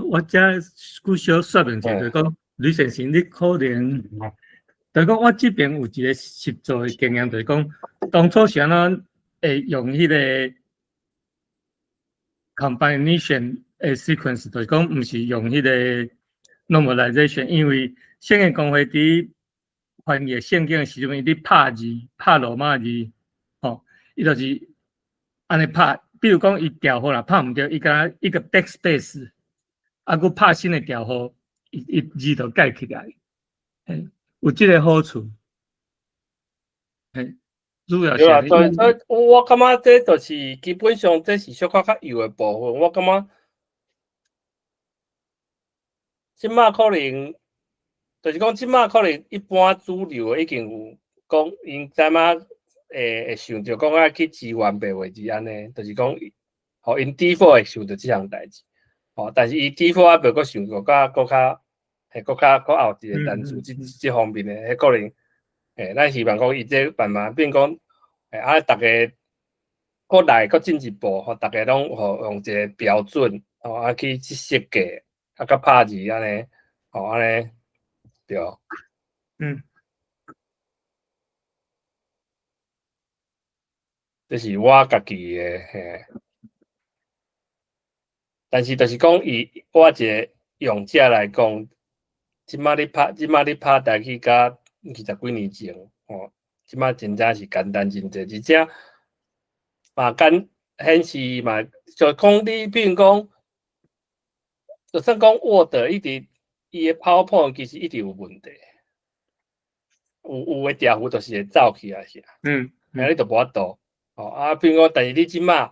我遮佫小说明者，就是讲吕先生，你可能，就是讲我这边有一个实作的经验，就是讲当初是安怎会用迄个 combination 的 sequence， 就是讲毋是用迄个 normalization， 因为圣经公会伫翻译圣经的时阵，伊伫拍字、拍罗马字，伊就是安尼拍。比如讲，伊调号啦，拍毋对，伊甲一个 backspace， 佫拍新的调号，伊字就改起来。有即个好处。主要是。对啊，所以我感觉这就是基本上这是小可较幼的部分。我感觉即摆可能。就是讲，即摆可能一般主流已经有讲，因知影会想着讲去支援白话字安尼，就是讲，因 default 会想着即项代志，但是伊 default 也袂阁想着佮较后一个单词即方面诶，迄可能，咱希望讲伊这慢慢变讲，大家搁来搁进一步，大家拢用一个标准，去设计，较拍字安尼，安尼。对，这是我家己的，嘿。但是就是讲，我一个用者来讲，即摆你拍台去甲20几年前，即摆真正是简单真济，而且嘛显示嘛，就讲你比如讲，就算讲 Word 伊的 PowerPoint 其实一直有问题，有的条幅就是会走起来是啊，你就无法度，比如讲，但是你即摆，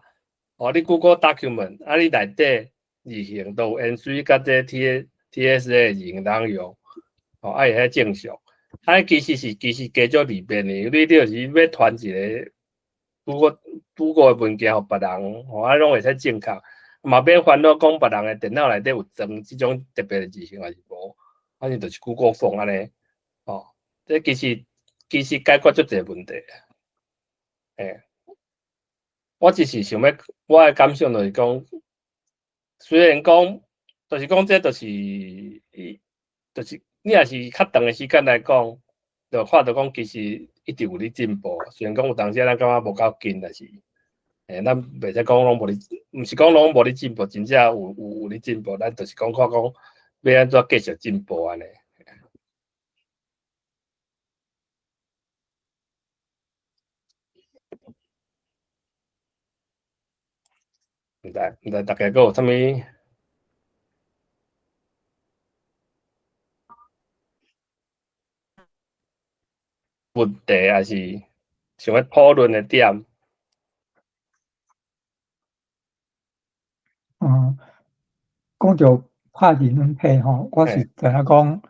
你 Google Document， 你内底字形都有 N3 甲这 TSA 字形当用，会遐正常，其实加足利便的，你就是要传一个Google 的文件互别人，拢会使正确。嘛免烦恼讲别人的电脑内底有装即种特别的字型还是无，反正就是 Google 放安尼，这其实解决足侪问题。我只是想要，我的感想就是讲，虽然讲，就是讲这就是你若是较长的时间来讲，就看到讲其实一直有咧进步。虽然讲有当时咱感觉无够紧，但是。咱袂使讲拢无咧，毋是讲拢无咧进步，真正有咧进步。咱就是讲看讲要安怎继续进步安尼。毋知大家有啥物问题，还是想要讨论的点？讲到拍二轮片吼，我是知影讲，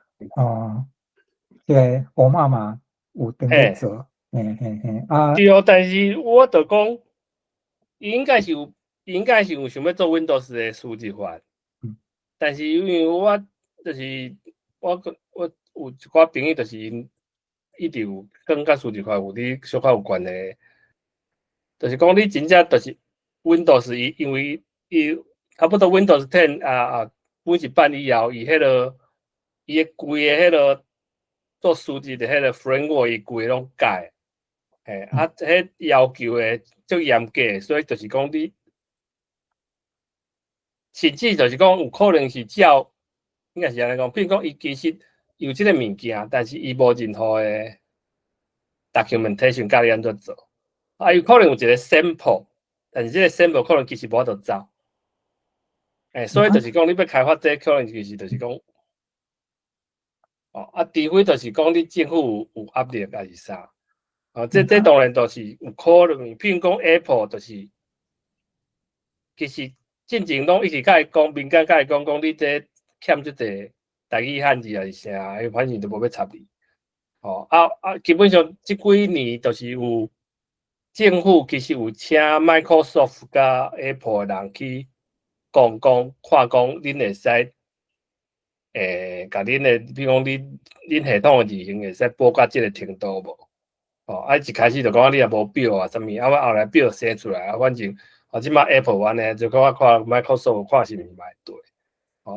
即个吴妈妈有登咧做，对哦，但是我就讲，伊应该是有想要做 Windows 的数字化，但是因为我就是我有一寡朋友就是一直有跟甲数字化有啲小可有关的，就是讲你真正就是 Windows 因为伊差不多 Windows 10每一版以后，伊迄个伊个规个迄个做数字的迄个 framework 伊规个拢改。迄要求诶足严格，所以就是讲你，甚至就是讲有可能是照，应该是安尼讲，比如讲伊其实有即个物件，但是伊无任何诶 documentation 教你安怎做，有可能有一个 sample， 但是即个 sample 可能其實無法度走，所以就是講你要開發這可能其實就是講，除非就是講你政府有壓力還是啥，這當然就是有可能，譬如講 Apple 就是，其實進前攏一直甲伊講，民間甲伊講你這欠即個台語漢字還是啥，伊反正就無要插你。基本上即幾年就是有政府其實有請 Microsoft 甲 Apple 的人去講，看講恁會使甲恁的，比如講恁系統的字型會使補到即個程度無？一開始就講你也無表啊，啥物，我後來表寫出來反正即馬 Apple 安尼，就講看 Microsoft 看是毋是嘛會對，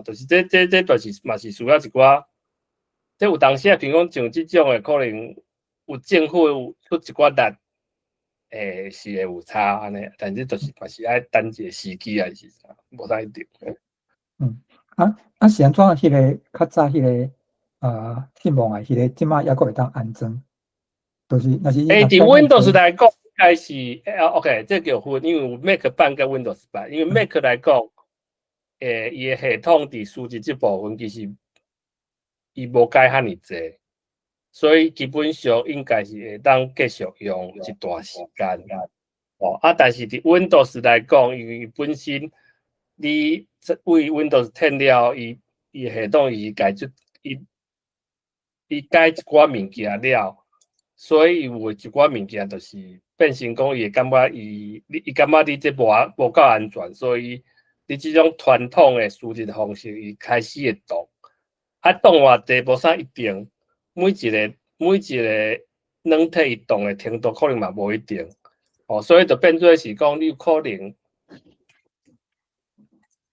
就是這就是嘛是需要一寡。即有當時啊，譬如講像即種誒，可能有政府出一寡力，是會有差安尼，但是就是嘛是愛等一個時機還是啥，無啥一定。是安怎迄個較早迄個天網啊，迄個即馬抑閣會當安裝，就是若是佇 Windows 來講，應該是OK， 這叫分，因為有 Mac 版甲 Windows 版，因為 Mac 來講，伊誒系統佇數字即部分其實。伊無改遐爾濟，所以基本上應該是會當繼續用一段時間。但是佇 Windows 來講，因為本身你為 Windows 10了，伊系統伊改出伊改一寡物件了，所以有一寡物件就是變成講伊會感覺伊感覺你這無夠安全，所以你這種傳統誒數字方式，伊開始會動。動偌濟無啥一定，每一個軟體伊動的程度可能嘛無一定，所以就變做是講你有可能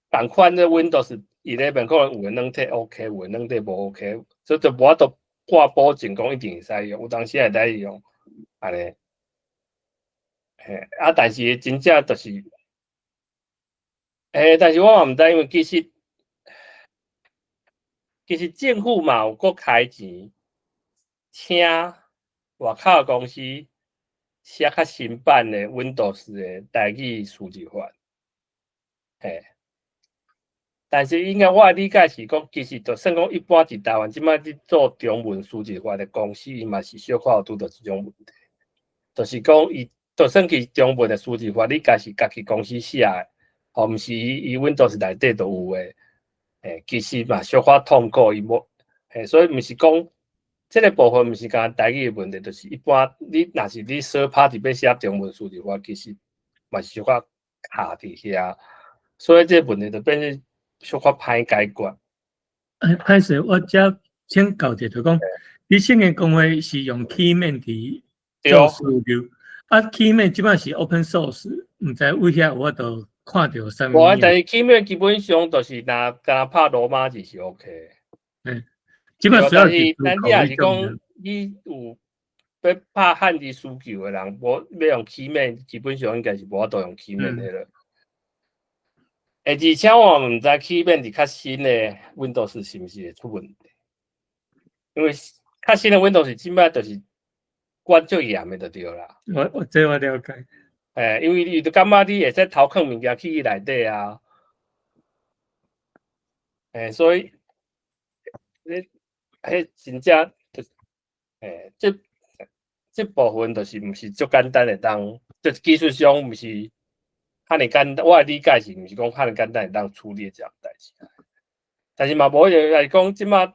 同款的 Windows 11可能有個軟體 OK， 有個軟體無 OK， 所以就無法度掛保證講一定會使用，有當時會使用安尼，但是真正就是，但是我嘛毋知，因為其實政府嘛有閣開錢，請外口公司寫較新版的 Windows 的台語數字化，但是應該我理解是講，其實就算講一般佇台灣即擺伫做中文數字化的公司，伊嘛是小可有拄到即種問題，就是講伊就算去中文的數字化，你家是家己公司寫的，毋是伊 Windows 內底都有的。其實嘛小可痛苦，伊無，所以毋是講即個部分毋是講台語的問題，就是一般你若是你小拍佇要寫中文數字化，其實嘛是小可卡佇遐，所以這個問題就變成小可歹解決。歹勢，我遮請教者就講，你現在講話是用 Keyman 佇做數據，Keyman 即擺是 open source， 毋知為遐我就。看到啥物？但是 Keyman 基本上就是若拍羅馬字是 OK。基本上但是咱你也是講，你有要拍漢字需求的人，無要用 Keyman， 基本上應該是無法度用 Keyman 的了。而且我毋知 Keyman 佇較新的 Windows 是毋是會出問題？因為較新的 Windows 即擺就是管最嚴的就對啦。我這我了解。因为伊就感觉你会使偷藏物件去伊内底啊，所以你迄真正就这部分就是毋是足简单的当，就技术上毋是遐尼简单，我的理解是毋是讲遐尼简单会当处理这样代志，但是嘛无来讲，即马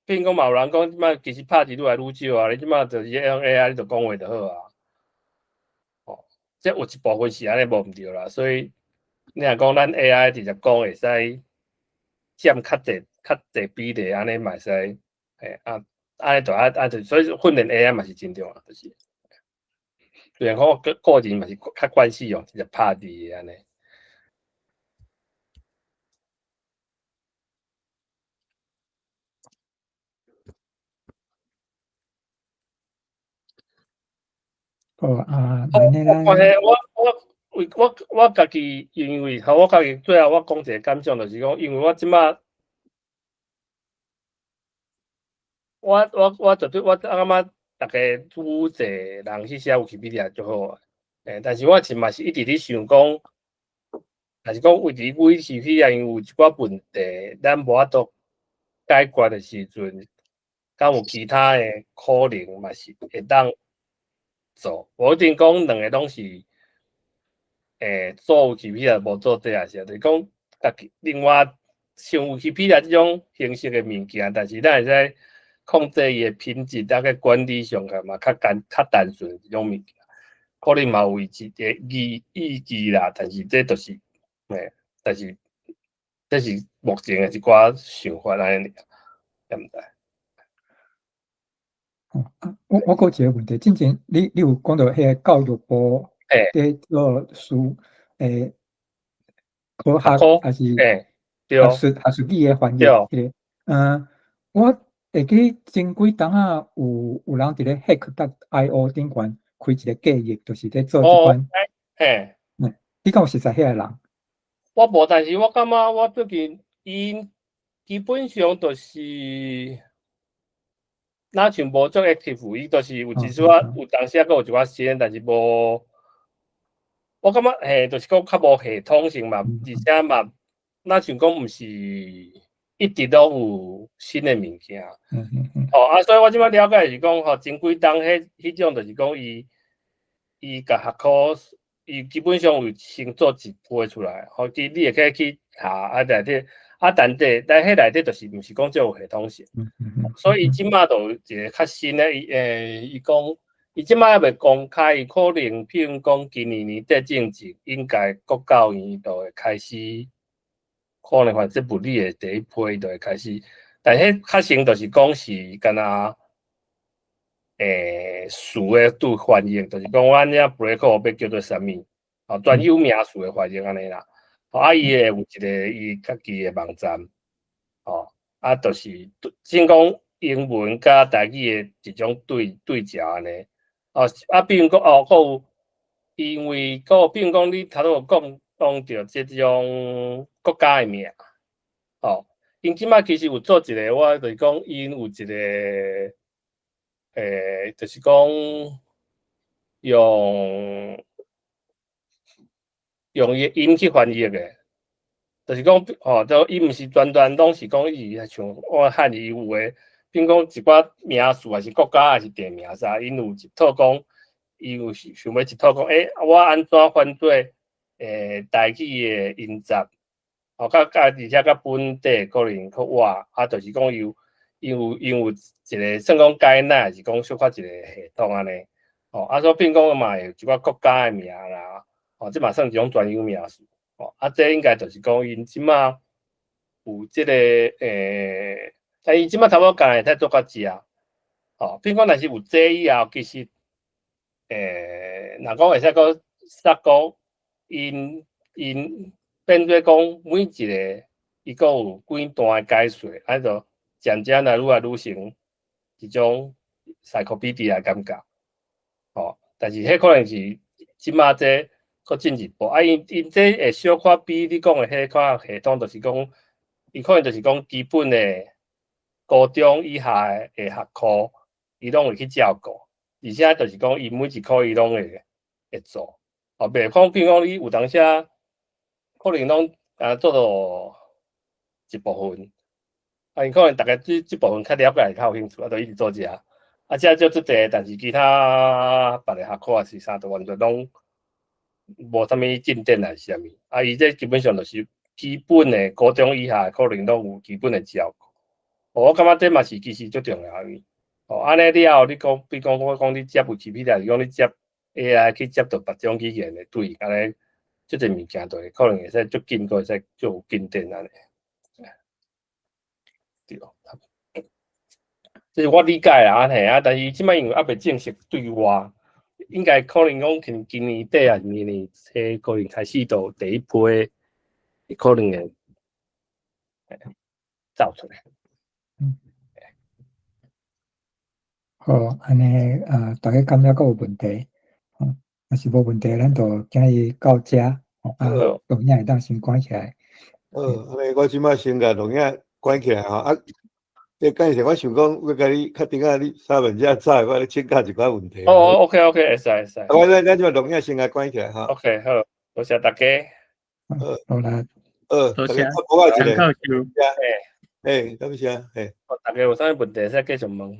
比如讲嘛有人讲，即马其实拍字愈来愈少啊，你即马就是用 AI 你就讲话就好啊。这有一部分是安尼无毋对啦，所以你若讲咱 AI 直接讲会使占较侪比例，安尼嘛会使，安尼就所以训练 AI 嘛是真重要，就是。虽然讲个人嘛是较关系哦，直接拍字安尼。我家己因为我家己最后我讲一个感想，就是讲，因为我即马我绝对我感觉大家愈侪人去写 Wikipedia 就好但是我嘛是一直咧想讲，但是讲为伫 Wikipedia 因为有一寡问题，咱无法度解决的时阵，敢有其他的可能嘛是会当做，无一定讲两个拢是做 Wikipedia 无做这也是，就是讲家己另外像 Wikipedia 这种形式的物件，但是咱会使控制伊的品质，大概管理上嘛较单纯这种物件，可能嘛有一个意义啦，但是这就是但是这是目前的一寡想法安尼，对毋对？我有一个问题，之前你有讲到迄个教育部在做书科学还是学术语的翻译？我会记前几当啊有人伫咧 hack.io 顶端开一个计划，就是咧做即款。你敢有实在迄个人？我无，但是我感觉我最近因基本上就是那像无做 active， 伊就是有一寡有当时啊，有一寡新，但是无。我感觉就是讲较无系统性嘛，而且嘛，那像讲毋是一直都有新的物件。所以我即摆了解是讲前几当迄种就是讲伊甲学科，伊基本上有先做一批出来，你会可以去查内底但迄内底就是毋是讲最有系统性。所以伊即摆就有一个较新的，伊讲。伊即摆还未公开，伊可能譬如讲今年年底正值，应该国教院就会开始，可能反正物理的第一批就会开始，但迄较先就是讲是干那，词的拄翻译，就是讲我遮 break 要叫做啥物，专有名词的翻译安尼啦。伊会有一个伊家己的网站，就是先讲英文甲台语的一种对照安尼。比如讲有因为比如讲你头拄讲到这种国家的名，因即摆其实有做一个，我就是讲因有一个，就是讲用伊音去翻译的，就是讲就伊毋是全拢是讲伊像我汉语有诶。比如讲一寡名词，还是国家，还是地名啥，因有一套讲，伊有想要一套讲，我安怎翻做台语的音节，而且甲本地可能较活，就是讲因有一个算讲概念，还是讲小可一个系统安尼，所以比如讲嘛，有一寡国家的名啦，这嘛算一种专有名词，这应该就是讲因即马有即个但伊即摆差不多干会使做较济啊，比如讲，若是有这以后，其实，若讲会使讲萨讲，因变做讲每一个，伊个有几段解说，就渐渐愈来愈成一种 encyclopedia 感觉，但是迄可能是即摆这搁进一步，因这会小可比你讲的迄款系统，就是讲，伊可能就是讲基本的。高中以下的学科，伊拢会去照顾，而且就是讲，伊每一科伊拢会做，哦，袂讲，比如讲你有当时可能拢做到一部分，因可能大家这部分较了解，较有兴趣，就一直做遮。遮就即个，但是其他别个学科啊是啥，都完全拢无啥物进展啊，是啥物？伊这基本上就是基本的高中以下，可能拢有基本的照顾。我感觉这嘛是其实最重要的。安尼了后，你讲，比如讲我讲你接有 GPT 是讲你接 AI 去接到别种语言的，对，安尼即个物件对，可能会使足紧，会使足有进展安尼。对，这是我理解啦，嘿但是即摆因为还袂正式对外，应该可能讲今年底啊，明年初可能开始到第一批，可能会走出来。好，安尼大家感觉阁有问题，若是无问题，咱就今日到遮，录影会当先关起来。安尼我即摆先甲录影关起来吼。这介绍我想讲，要甲你确定你3分钟早，我咧请教一寡问题。OK，会使。咱即摆录影先甲关起来哈。OK， 好，多谢大家。好啦，多谢陈教授。感谢，大家有啥问题，使继续问。